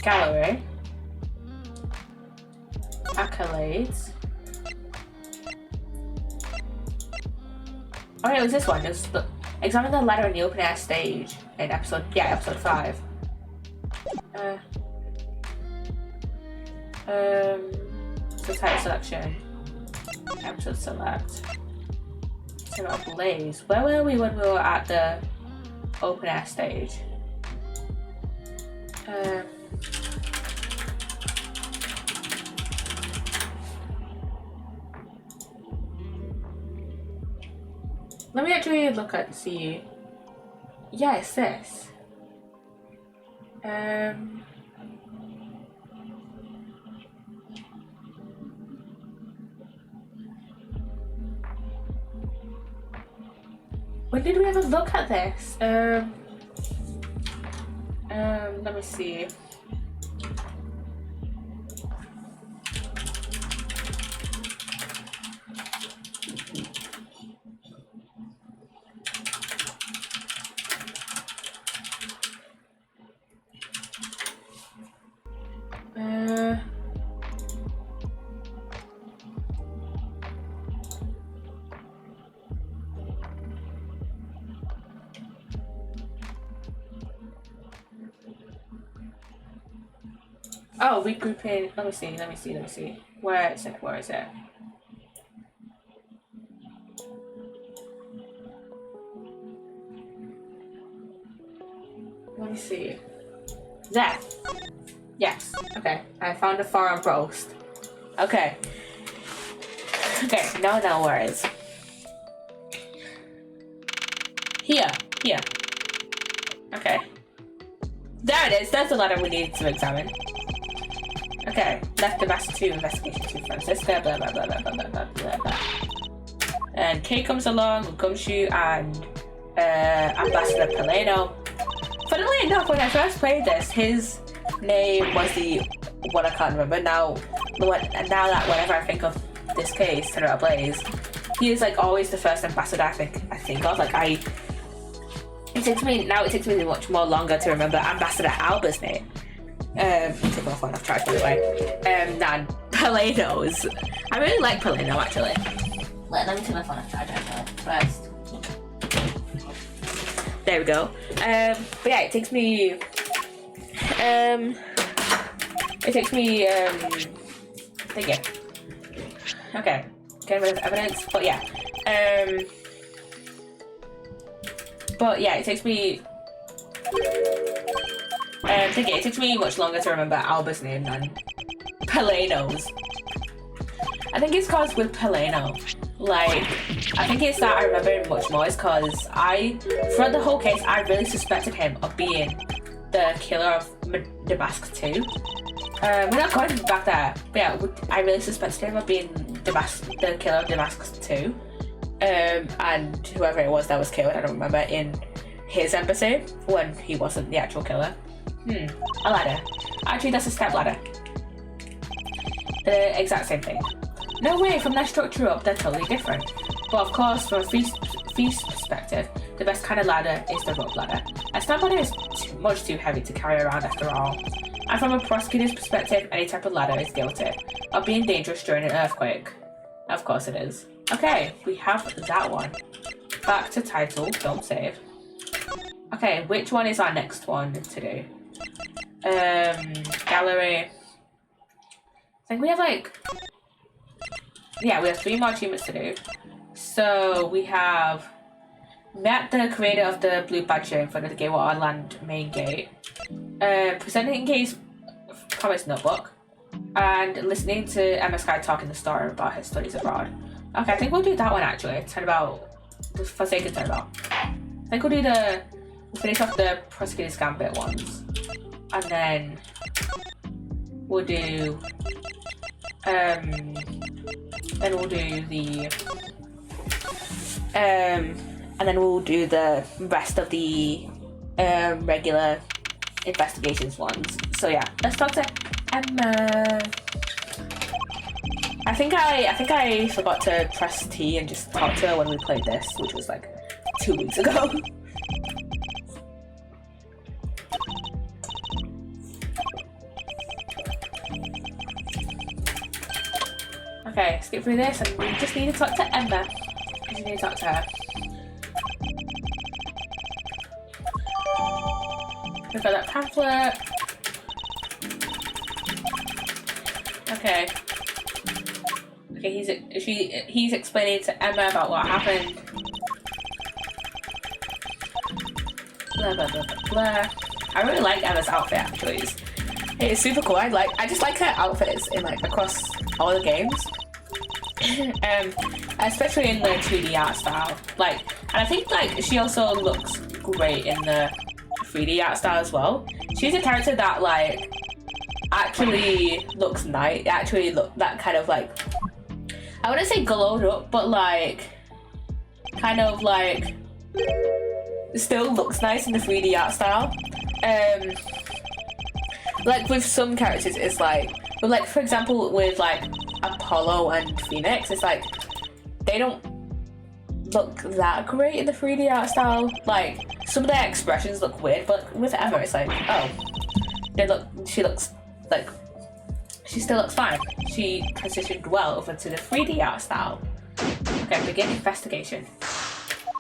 Speaker 1: Gallery. Accolades. Oh yeah, it was this one. It was examine the ladder in the open air stage in episode 5. So title selection. Episode select. So about Blaze. Where were we when we were at the open air stage? Let me actually look at see. Yeah, it's this. When did we ever look at this? Let me see. Oh, regrouping. Let me see. Where is it? Let me see. There. Yes. Okay. I found a forum post. Okay. Okay. No worries. Here. Okay. There it is. That's the letter we need to examine. Okay, left the Master 2 investigation to Francisca, blah blah blah blah blah blah blah blah. And Kay comes along with Gumshoe and Ambassador Paleno. Funnily enough, when I first played this, his name was the one I can't remember now. And now that whenever I think of this case, Turner Blaze, he is like always the first ambassador I think of. It takes me much more longer to remember Ambassador Alba's name. Take my phone off charge by the way. Than Paleno's. I really like Paleno actually. Let me take my phone off charge first. There we go. But yeah, it takes me thinking. Okay, getting rid of evidence, but yeah. It takes me it takes me much longer to remember Alba's name than Paleno's. I think it's because with Paleno, I think it's that I remember him much more is because throughout the whole case, I really suspected him of being the killer of The Mask 2. We're not going back there, but yeah, I really suspected him of being the killer of The Mask 2. And whoever it was that was killed, I don't remember, in his embassy when he wasn't the actual killer. A ladder. Actually, that's a step ladder. The exact same thing. No way, from their structure up, they're totally different. But of course, from a feast perspective, the best kind of ladder is the rope ladder. A step ladder is much too heavy to carry around after all. And from a prosecutor's perspective, any type of ladder is guilty of being dangerous during an earthquake. Of course it is. Okay, we have that one. Back to title, don't save. Okay, which one is our next one to do? Gallery. I think we have like... Yeah, we have 3 more achievements to do. So we have met the creator of the blue badge in front of the Gateway Land main gate. Presenting Gate's promise notebook. And listening to Emma Sky talk in the store about his studies abroad. Okay, I think we'll do that one actually. Turnabout. The Forsaken Turnabout. I think we'll finish off the Prosecutor's Gambit ones. And then we'll do the rest of the regular investigations ones. So yeah, let's talk to Emma. I think I forgot to press T and just talk to her when we played this, which was like 2 weeks ago. Okay, skip through this, and we just need to talk to Emma. We just need to talk to her. We've got that pamphlet. Okay. Okay, he's explaining to Emma about what happened. Blah blah blah blah blah. I really like Emma's outfit actually. It's super cool. I just like her outfits in like across all the games. Especially in the 2D art style. Like, and I think like she also looks great in the 3D art style as well. She's a character that like actually looks nice. Actually look that kind of like, I wouldn't say glowed up, but like kind of like still looks nice in the 3D art style. Like with some characters it's like, but like for example with like Apollo and Phoenix, it's like they don't look that great in the 3D art style. Like some of their expressions look weird, but with Emma it's like, oh, she still looks fine. She transitioned well over to the 3D art style. Okay, begin investigation.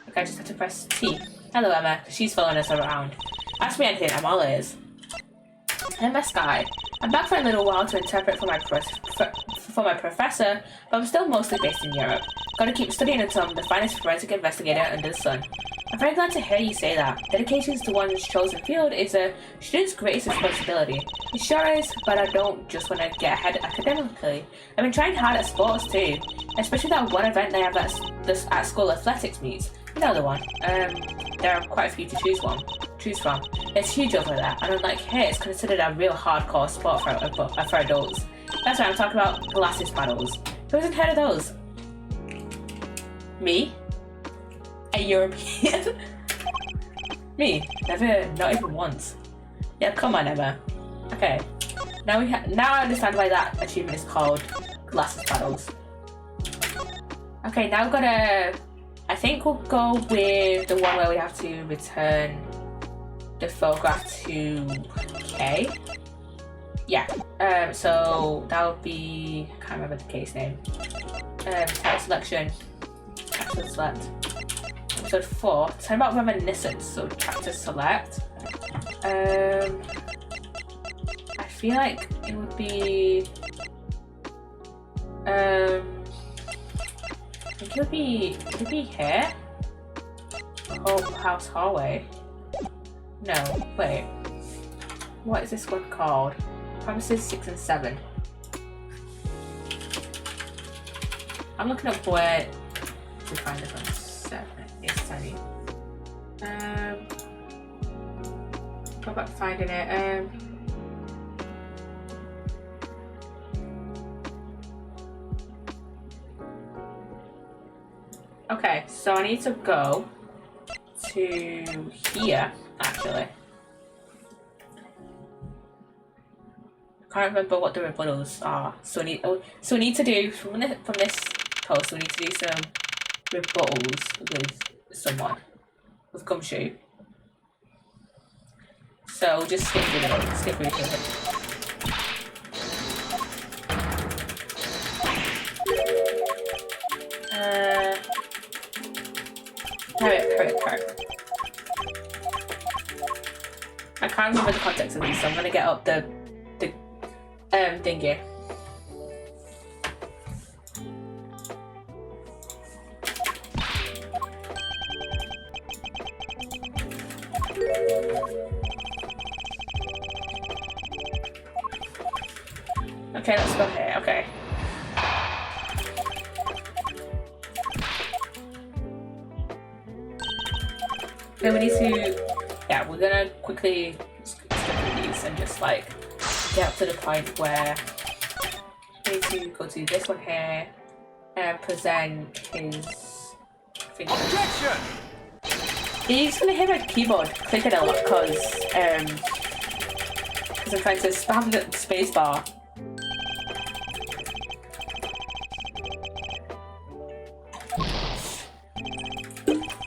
Speaker 1: Okay, I just have to press T. Hello Emma, she's following us around. Ask me anything, I'm all ears. Emma Sky. I'm back for a little while to interpret for my professor, but I'm still mostly based in Europe. Gotta keep studying until I'm the finest forensic investigator under the sun. I'm very glad to hear you say that. Dedication to one's chosen field is a student's greatest responsibility. It sure is, but I don't just want to get ahead academically. I've been trying hard at sports too, especially that one event they have at school athletics meets. You know the one. There are quite a few to choose from. It's huge over there, and unlike here, it's considered a real hardcore sport for adults. That's why I'm talking about glasses battles. Who hasn't heard of those? Me? A European? Me? Never, not even once. Yeah, come on, Emma. Okay. Now I understand why that achievement is called glasses battles. Okay, now we've got to... I think we'll go with the one where we have to return the photograph to K. Yeah. So that would be, I can't remember the case name. Title selection. Chapter select. Episode 4. Turn about reminiscence. So chapter select. I feel like it would be. I think it would be here. House hallway. No, wait. What is this one called? Promises 6 and 7. I'm looking up where to find this one. 7. It's tiny. Go back to finding it. Okay, so I need to go to here, actually. I can't remember what the rebuttals are. So we need to do from this post. We need to do some rebuttals with someone with Gumshoe. So just skip through it. Skip through it. Hurry. I can't remember the context of these, so I'm gonna get up the thingy. Okay, let's go here. Okay. Then we need to, yeah, we're gonna quickly skip through these and just like get up to the point where we need to go to this one here and present his fingers.
Speaker 2: Objection!
Speaker 1: He's gonna hear my keyboard clicking a lot because I'm trying to spam the space bar.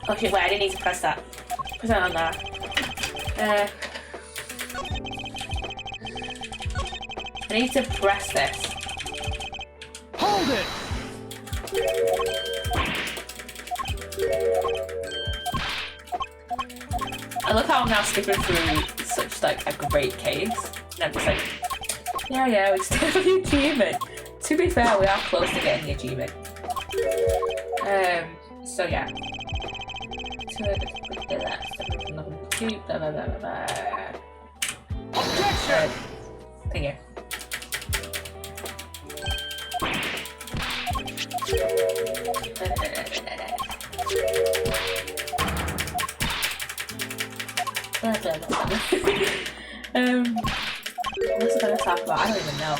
Speaker 1: Oh shit, wait, I didn't need to press that. Press that on there. I need to press this.
Speaker 2: Hold it!
Speaker 1: I love how I'm now skipping through such like a great case. And I'm just like, yeah, we still have the achievement. To be fair, we are close to getting the achievement. So yeah. To the left, blah blah blah blah.
Speaker 2: Objection!
Speaker 1: Thank you. What's I gonna talk about? I don't even know.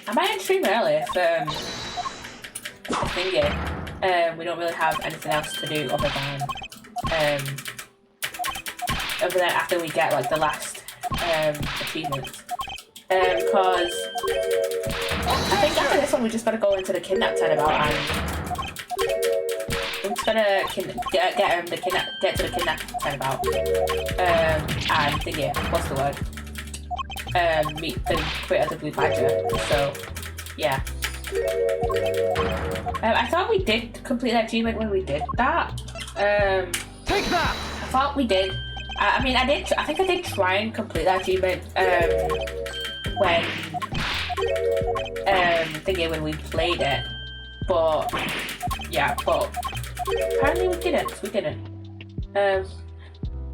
Speaker 1: I might end stream early if thingy. We don't really have anything else to do other than after we get like the last achievements. Because I think after this one we just gotta go into the kidnap turnabout and we're just gonna get to the kidnap turnabout and thingy, what's the word? Meet the creator of the Blue Badger. So yeah. I thought we did complete that achievement when we did that.
Speaker 2: Take that!
Speaker 1: I thought we did. I mean, I think I did try and complete that achievement when when we played it. But yeah, but apparently we didn't. We didn't.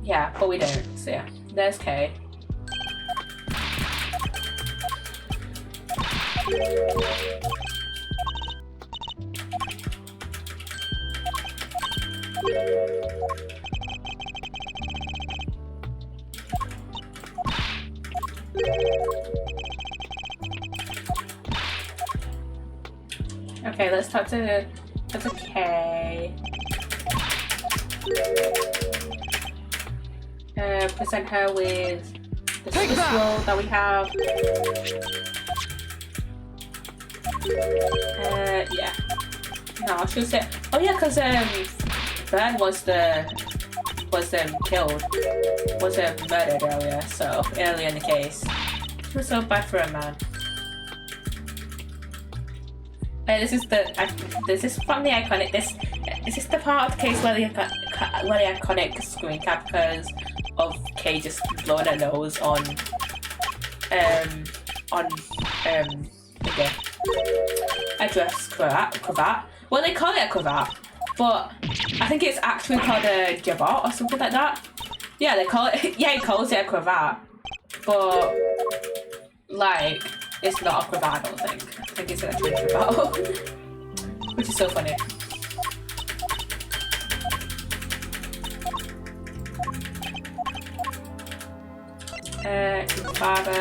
Speaker 1: Yeah, but we don't. So yeah, there's Kay. Okay, let's talk to Kay. Present her with the Swiss roll that we have. Yeah. No, she'll say. Oh yeah, because Bird was killed, was murdered earlier in the case. It was so bad for a man. This is from the iconic. This is the part of the case where the iconic screen cap because of Kay just blowing her nose on Edgeworth's cravat. Well, they call it a cravat, but I think it's actually called a jabot or something like that. Yeah, they call it. Yeah, he calls it a cravat, but like it's not a cravat. I don't think. I think it's actually a jabot, which is so funny. Your father,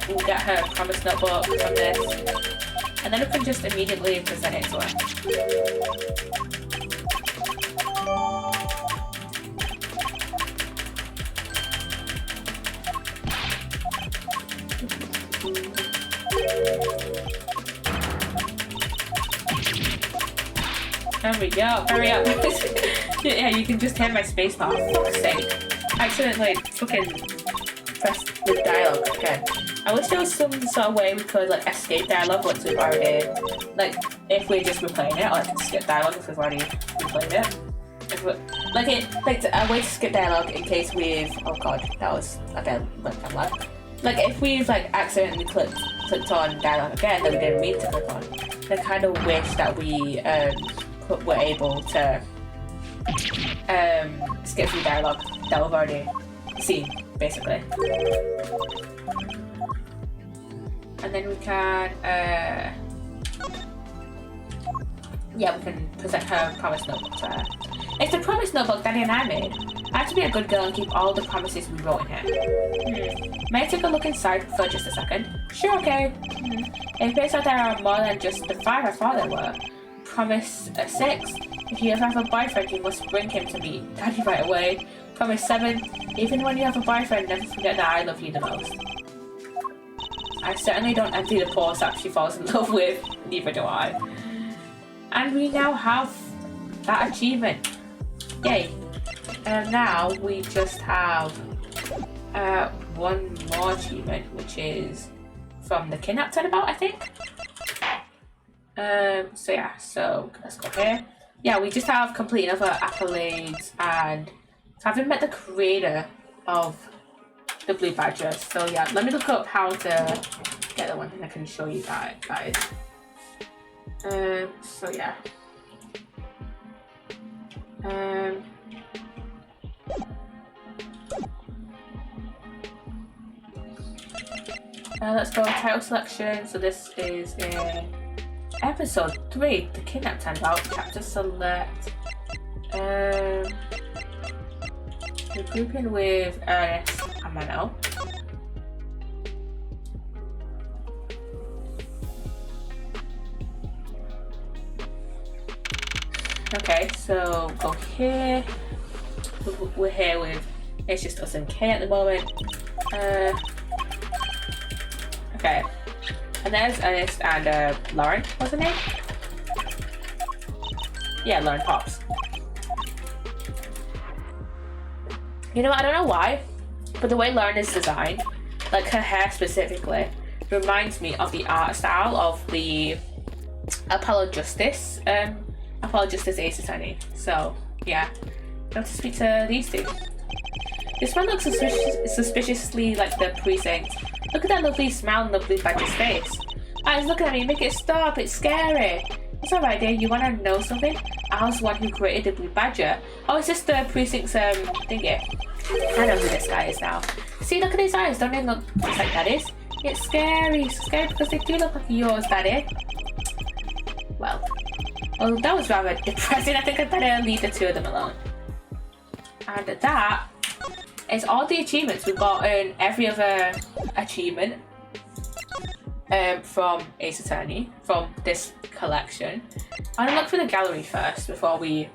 Speaker 1: we'll get her promise notebook from this, and then we can just immediately present it to her. There we go, hurry up. Yeah, you can just hear my spacebar, for fuck's sake. I accidentally fucking pressed the dialogue again. I wish there was some sort of way we could like escape dialogue once we've already, like, if we're just replaying it, or like skip dialogue if we've already replayed it. If we, like a way to skip dialogue in case we've, oh god, that was a bit like, if we've like accidentally clicked on dialogue again that we didn't mean to click on. I kind of wish that we were able to skip through dialogue that we've already seen, basically. And then we can, yeah, we can present her promise notebook to her. It's the promise notebook Daddy and I made. I have to be a good girl and keep all the promises we wrote in here. May I take a look inside for just a second? Sure, okay. It appears that there are more than just the 5 I thought there were. Promise 6. If you ever have a boyfriend, you must bring him to me. Daddy right away. Promise 7. Even when you have a boyfriend, never forget that I love you the most. I certainly don't envy the poor sap she falls in love with. Neither do I. And we now have that achievement. Yay. And now we just have one more achievement, which is from the kidnap turnabout, I think. So yeah, so let's go here. Yeah, we just have completed other accolades and having met the creator of the Blue Badger. So yeah, let me look up how to get the one thing I can show you guys. So yeah. Let's go title selection. So this is in episode 3, the kidnap turnabout. Chapter select. We're grouping with Ernest and Mano. Okay, so go here. We're here with, it's just us and Kay at the moment. Okay, and there's Ernest and Lauren, what's her name? Yeah, Lauren Pops. You know what, I don't know why, but the way Lauren is designed, like her hair specifically, reminds me of the art style of the Apollo Justice Ace Attorney. So yeah, I have to speak to these two. This one looks suspiciously like the precinct. Look at that lovely smile on the Blue Badger's face. He's looking at me, make it stop, it's scary. It's alright dear, you wanna know something? I was the one who created the Blue Badger. Oh, it's just the precinct's thingy. I know who this guy is now. See, look at his eyes, don't they look just like Daddy's? It's scary, because they do look like yours, Daddy. Well, that was rather depressing. I think I'd better leave the two of them alone. And that is all the achievements. We've gotten every other achievement from Ace Attorney, from this collection. I'm gonna look for the gallery first before we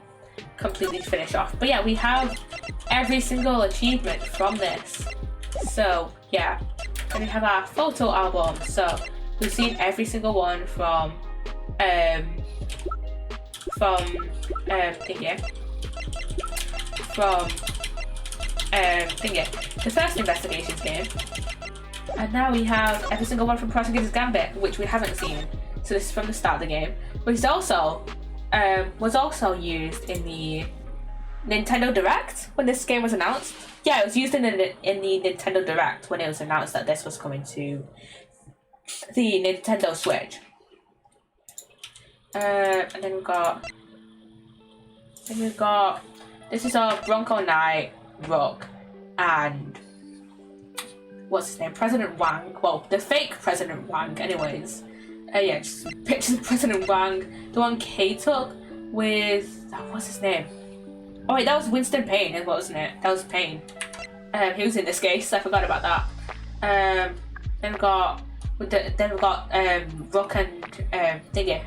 Speaker 1: completely finish off. But yeah, we have every single achievement from this. So yeah, then we have our photo album. So we've seen every single one from thingy. The first investigations game. And now we have every single one from Prosecutor's Gambit, which we haven't seen. So this is from the start of the game, which is also was also used in the Nintendo Direct when this game was announced. Yeah, it was used in the Nintendo Direct when it was announced that this was coming to the Nintendo Switch. And then we've got this is our Bronco Knight, Rook, and what's his name? President Wang. Well, the fake President Wang, anyways. Yeah, just pictures of President Wang. The one Kay took with what's his name? Oh wait, that was Winston Payne, wasn't it? That was Payne. He was in this case. I forgot about that. Then we got Rook and Thingy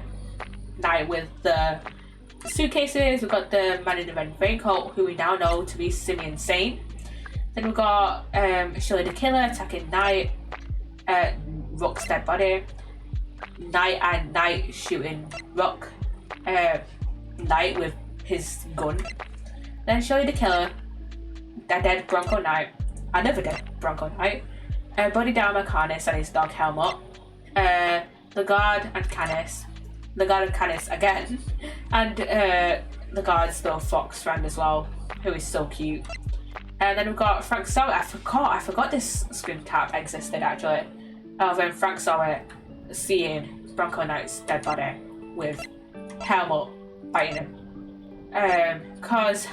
Speaker 1: Knight with the suitcases. We've got the man in the red raincoat, who we now know to be Simeon Saint. Then we've got Shirley the Killer attacking Knight, Rook's dead body. Knight shooting Rook, Knight with his gun. Then Shirley the Killer, that dead Bronco Knight, another dead Bronco Knight, body down Canis and his dog Helmut, the guard and Canis again, and the guard's little fox friend as well, who is so cute. And then we've got Frank saw it. I forgot this screen cap existed actually. When Frank saw it, seeing Bronco Knight's dead body with Helmut biting him, cause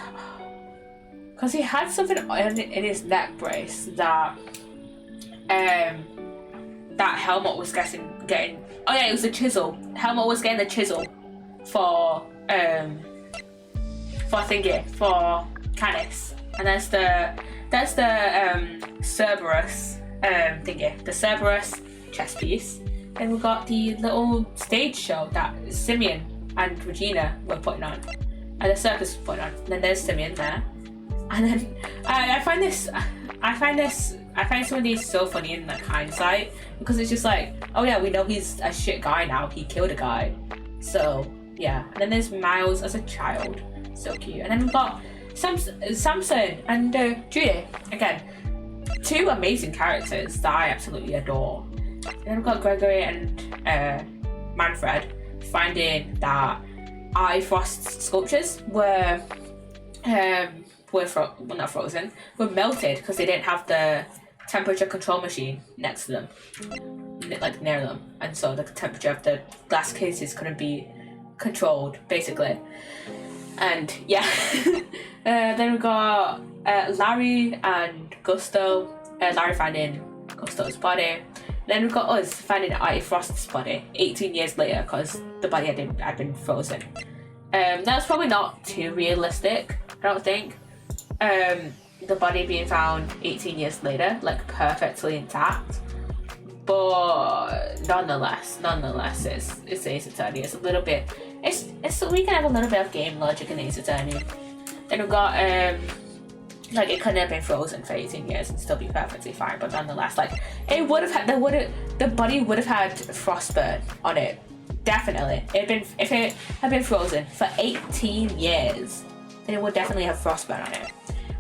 Speaker 1: he had something in his neck brace that Helmut was getting. Oh yeah, it was a chisel. Helmut was getting the chisel for Canis, and that's the Cerberus thingy, the Cerberus chess piece. Then we got the little stage show that Simeon and Regina were putting on, and the circus was putting on. And then there's Simeon there, and then I find some of these so funny in like hindsight, because it's just like, oh yeah, we know he's a shit guy now. He killed a guy, so yeah. And then there's Miles as a child, so cute. And then we've got Samson and Judy again, two amazing characters that I absolutely adore. And then we've got Gregory and Manfred finding that Frost sculptures were not frozen, were melted because they didn't have the temperature control machine next to them, like near them, and so the temperature of the glass cases couldn't be controlled basically. And yeah. Then we got Larry and Gusto. Larry finding Gusto's body. Then we've got us finding Artie Frost's body 18 years later, because the body had been frozen. That's probably not too realistic, I don't think. The body being found 18 years later, like perfectly intact. But nonetheless, it's Ace Attorney. It's a little bit. We can have a little bit of game logic in Ace Attorney. Then we've got like it couldn't have been frozen for 18 years and still be perfectly fine. But nonetheless, like it would have had, the body would have had frostburn on it. Definitely, if it had been frozen for 18 years, then it would definitely have frostburn on it.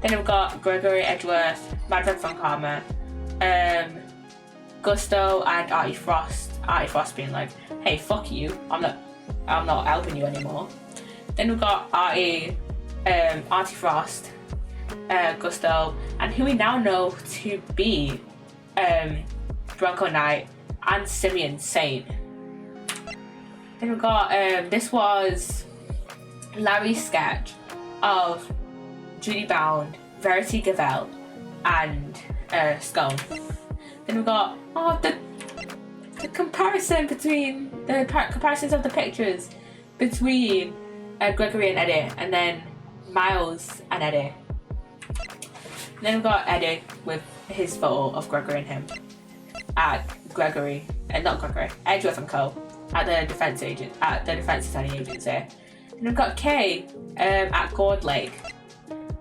Speaker 1: Then we've got Gregory Edgeworth, Manfred von Karma, Gusto and Artie Frost. Artie Frost being like, "Hey, fuck you! I'm not helping you anymore." Then we've got Artie Frost, Gusto, and who we now know to be Bronco Knight and Simeon Saint. Then we've got this was Larry's sketch of Judy Bound, Verity Gavelle, and Scone. Then we've got the comparisons of the pictures between Gregory and Eddie, and then Miles and Eddie. And then we've got Eddie with his photo of Gregory and him at Edgeworth and Co. at the defense attorney agency. And we've got Kay at Gord Lake,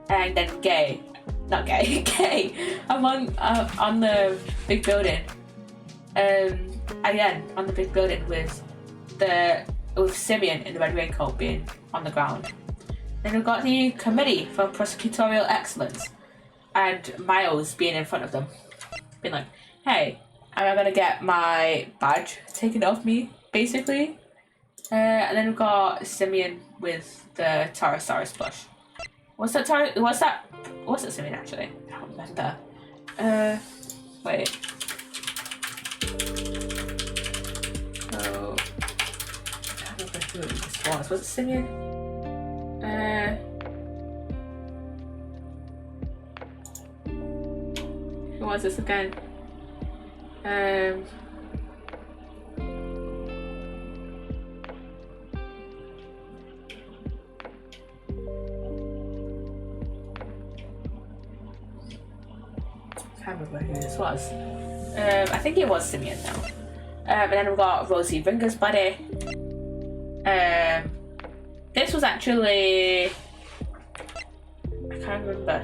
Speaker 1: and then Gay on the big building. Again on the big building with Simeon in the red raincoat being on the ground. Then we've got the committee for prosecutorial excellence, and Miles being in front of them, being like, "Hey, am I gonna get my badge taken off me?" Basically. And then we've got Simeon with the Taurosaurus plush. What's that Simeon actually? I don't remember. Wait. Oh, I don't know who this was. Was it Simeon? Who was this again? can't remember who this was. I think it was Simeon though. And then we've got Rosie Ringer's body. This was actually, I can't remember.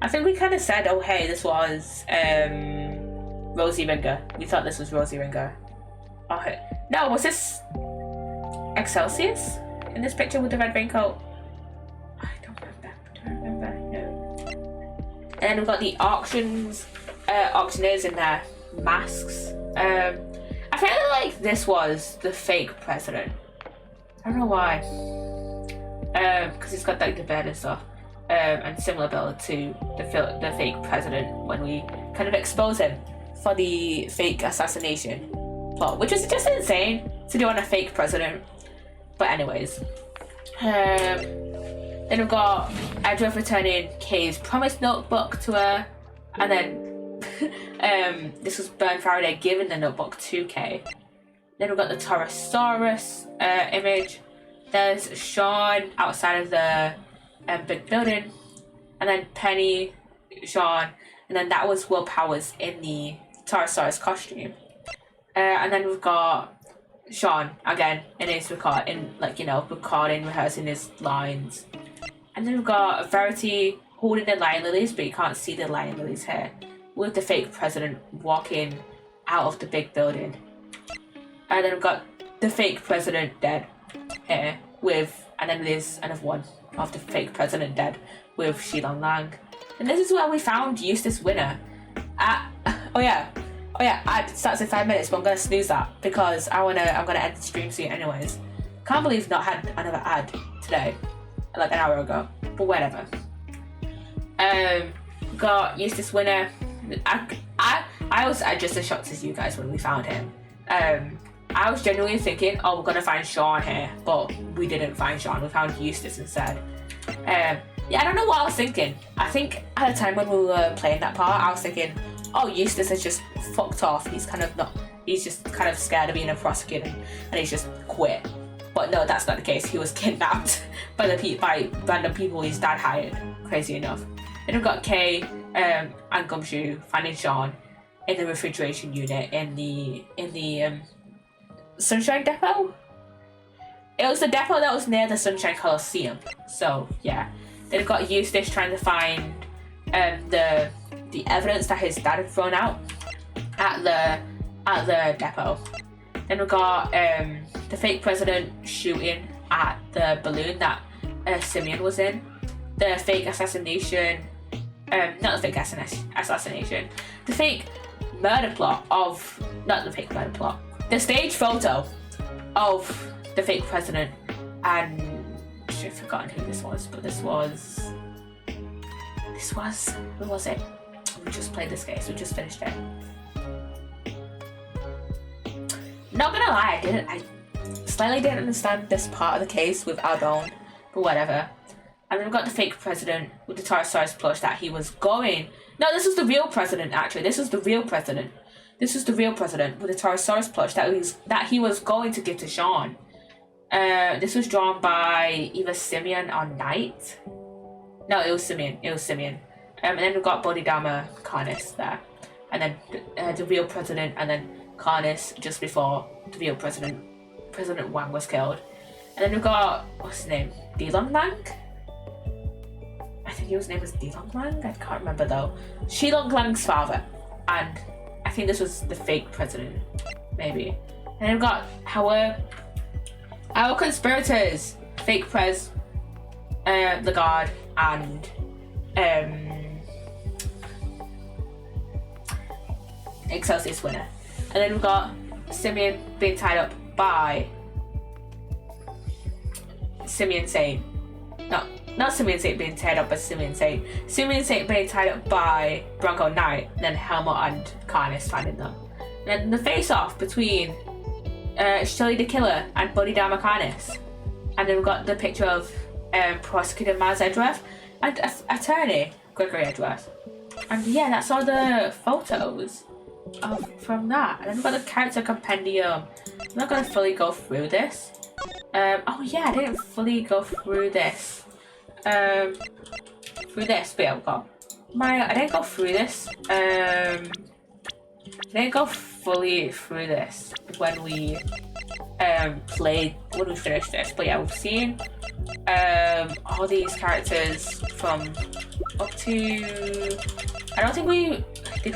Speaker 1: I think we kind of said, oh hey, this was Rosie Ringer. We thought this was Rosie Ringer. Oh, no, was this Excelsius in this picture with the red raincoat? I don't remember. Do I remember? No. And then we've got the auctioneers in their masks. I feel like this was the fake president. I don't know why. Because he's got like the bed and stuff. And similar build to the fake president when we kind of expose him for the fake assassination plot, which is just insane to do on a fake president. But anyways, then we've got Edgeworth returning Kay's promised notebook to her, and then this was Bern Faraday giving the notebook to Kay. Then we've got the Torosaurus image. There's Sean outside of the big building, and then Penny, Sean, and then that was Will Powers in the Torosaurus costume. And then we've got Sean again in his recording, rehearsing his lines. And then we've got Verity holding the lion lilies, but you can't see the lion lilies here, with the fake president walking out of the big building. And then we've got the fake president dead here and then there's another one of the fake president dead with Shilong Lang. And this is where we found Eustace Winner. Ad starts in 5 minutes, but I'm gonna snooze that because I'm gonna end the stream soon anyways. Can't believe I've not had another ad today, like an hour ago, but whatever. Got Eustace Winner. I was just as shocked as you guys when we found him. I was genuinely thinking, oh, we're gonna find Sean here, but we didn't find Sean. We found Eustace instead. I don't know what I was thinking. I think at the time when we were playing that part, I was thinking, oh, Eustace has just fucked off. He's just kind of scared of being a prosecutor, and he's just quit. But no, that's not the case. He was kidnapped by random people his dad hired. Crazy enough. Then we've got Kay and Gumshoe finding Sean in the refrigeration unit in the Sunshine Depot. It was the depot that was near the Sunshine Coliseum. So yeah. Then we've got Eustace trying to find the evidence that his dad had thrown out at the depot. Then we've got the fake president shooting at the balloon that Simeon was in. The fake assassination, not the fake assassination, the fake murder plot of, not the fake murder plot, the stage photo of the fake president. And I've forgotten who this was, but this was, who was it? We just played this case, we just finished it. Not gonna lie, I slightly didn't understand this part of the case with Aldon, but whatever. And then we've got the fake president with the Torosaurus plush that he was going. No, this was the real president actually. This was the real president. This was the real president with the Torosaurus plush that he was going to give to Sean. This was drawn by either Simeon or Knight. No, it was Simeon. And then we've got Bodhidharma Karnas there. And then the real president, and then Karnas just before the real president, President Wang, was killed. And then we've got, what's his name? Dilong Lang? I think his name was Dilong Lang? I can't remember though. Shilong Lang's father. And I think this was the fake president, maybe. And then we've got our conspirators, fake Prez, Lagarde, and Excelsius Winner. And then we've got Simeon being tied up by Simeon Saint. No, not Simeon Saint being tied up by Simeon Saint. Simeon Saint being tied up by Bronco Knight, and then Helmut and Karnas finding them. And then the face-off between Shelly the Killer and Bodhidharma Karnas. And then we've got the picture of Prosecutor Maz Edgeworth and attorney Gregory Edgeworth. And yeah, that's all the photos from that. And then we've got the character compendium. I'm not going to fully go through this. Oh yeah, I didn't fully go through this. But yeah, we've got I didn't go through this. I didn't go fully through this when we finished this. But yeah, we've seen all these characters from up to. I don't think we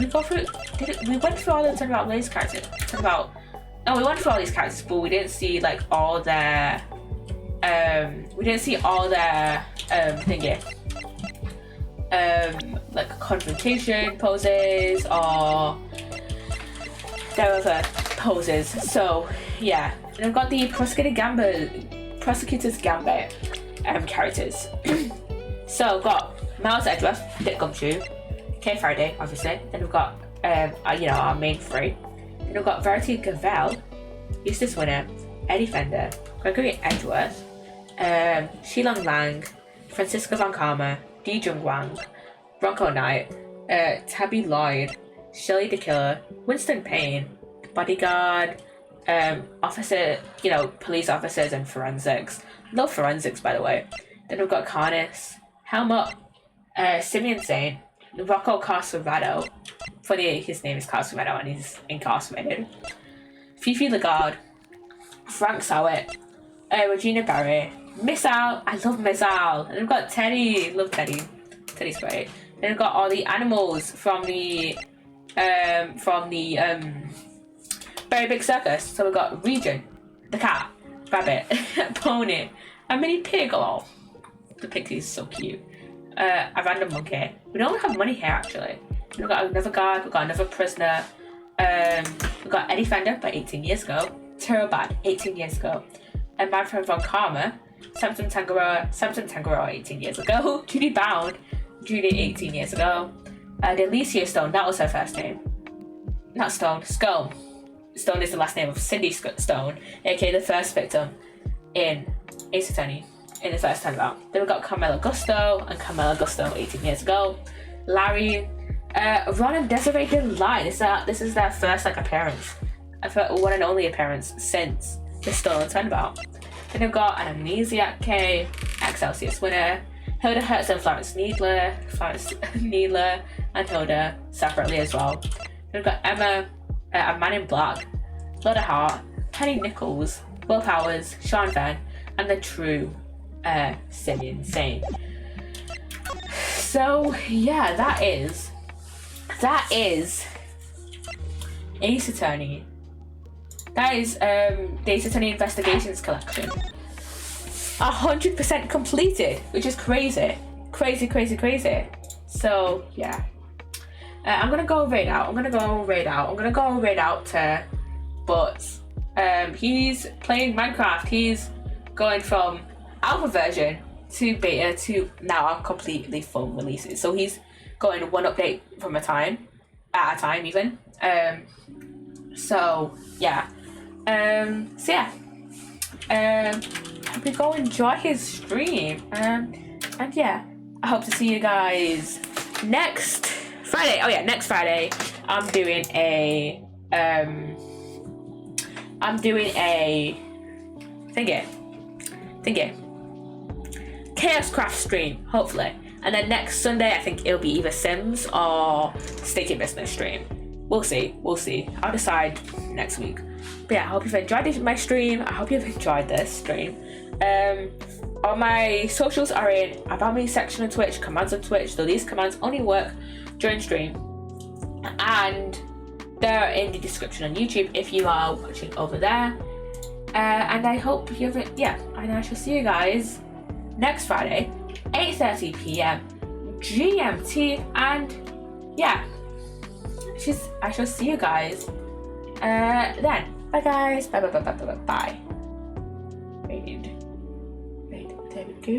Speaker 1: go through. We went through all the turn about these characters. No, we went through all these characters, but we didn't see like all their. We didn't see all their like confrontation poses or their other poses. So yeah, and I've got the Prosecutor's Gambit characters. So we've got Miles Edgeworth, Dick Gumshoe, K Friday, obviously. Then we've got our main three. Then we've got Verity Gavel, Eustace Winner, Eddie Fender, Gregory Edgeworth, Shilong Lang, Francisco Von Karma, Di Jung Wang, Bronco Knight, Tabby Lloyd, Shelley the Killer, Winston Payne, Bodyguard, officer, police officers and forensics. Love forensics, by the way. Then we've got Carnis, Helmut, Simeon Saint, Rocco Carcerado. Funny, his name is Carcerado and he's incarcerated. Fifi Lagarde, Frank Sowett, Regina Barry, Miss Al. I love Miss Al. And we've got Teddy. Love Teddy. Teddy's great. Then we've got all the animals from the Very Big Circus. So we've got Regent, the cat, rabbit, pony, a mini pig. Oh, the pig is so cute. A random monkey. We don't have money here actually. We've got another guard. We've got another prisoner. We've got Eddie Fender, but 18 years ago. Terrobad, 18 years ago. And Manfred Von Karma. Samson Tangaroa, 18 years ago. Judy Bound, 18 years ago. Delicia Stone, that was her first name. Not Stone, Scone. Stone is the last name of Cindy Stone, aka the first victim in Ace Attorney in the first time out. Then we got Carmela Gusto and Carmela Gusto, 18 years ago. Larry, Ron and Desiree Delight. This is their first appearance, one and only appearance since the Stolen Turnabout. Then we've got an Amnesiac K, Excelsius Winner, Hilda Hertz and Florence Needler, and Hilda separately as well. Then we've got Emma, a Man in Black, Lotta Hart, Penny Nichols, Will Powers, Sean Venn, and the true Simeon Saint. So yeah, that is Ace Attorney. That is the Ace Attorney Investigations collection. 100% completed, which is crazy. Crazy. So yeah. I'm gonna go raid out to Butts. He's playing Minecraft. He's going from alpha version to beta to now completely full releases. So he's going one update at a time even. So yeah. Hope you go enjoy his stream. And yeah, I hope to see you guys next Friday. Oh yeah, next Friday I'm doing a thingy Chaos Craft stream, hopefully. And then next Sunday I think it'll be either Sims or Sticky Business stream. We'll see. I'll decide next week. But yeah, I hope you've enjoyed my stream. I hope you've enjoyed this stream. All my socials are in About Me section on Twitch, commands on Twitch, though these commands only work during stream. And they're in the description on YouTube if you are watching over there. And I hope you've and I shall see you guys next Friday, 8:30 p.m. GMT, and yeah, I shall see you guys then. Bye guys. Bye. There we go.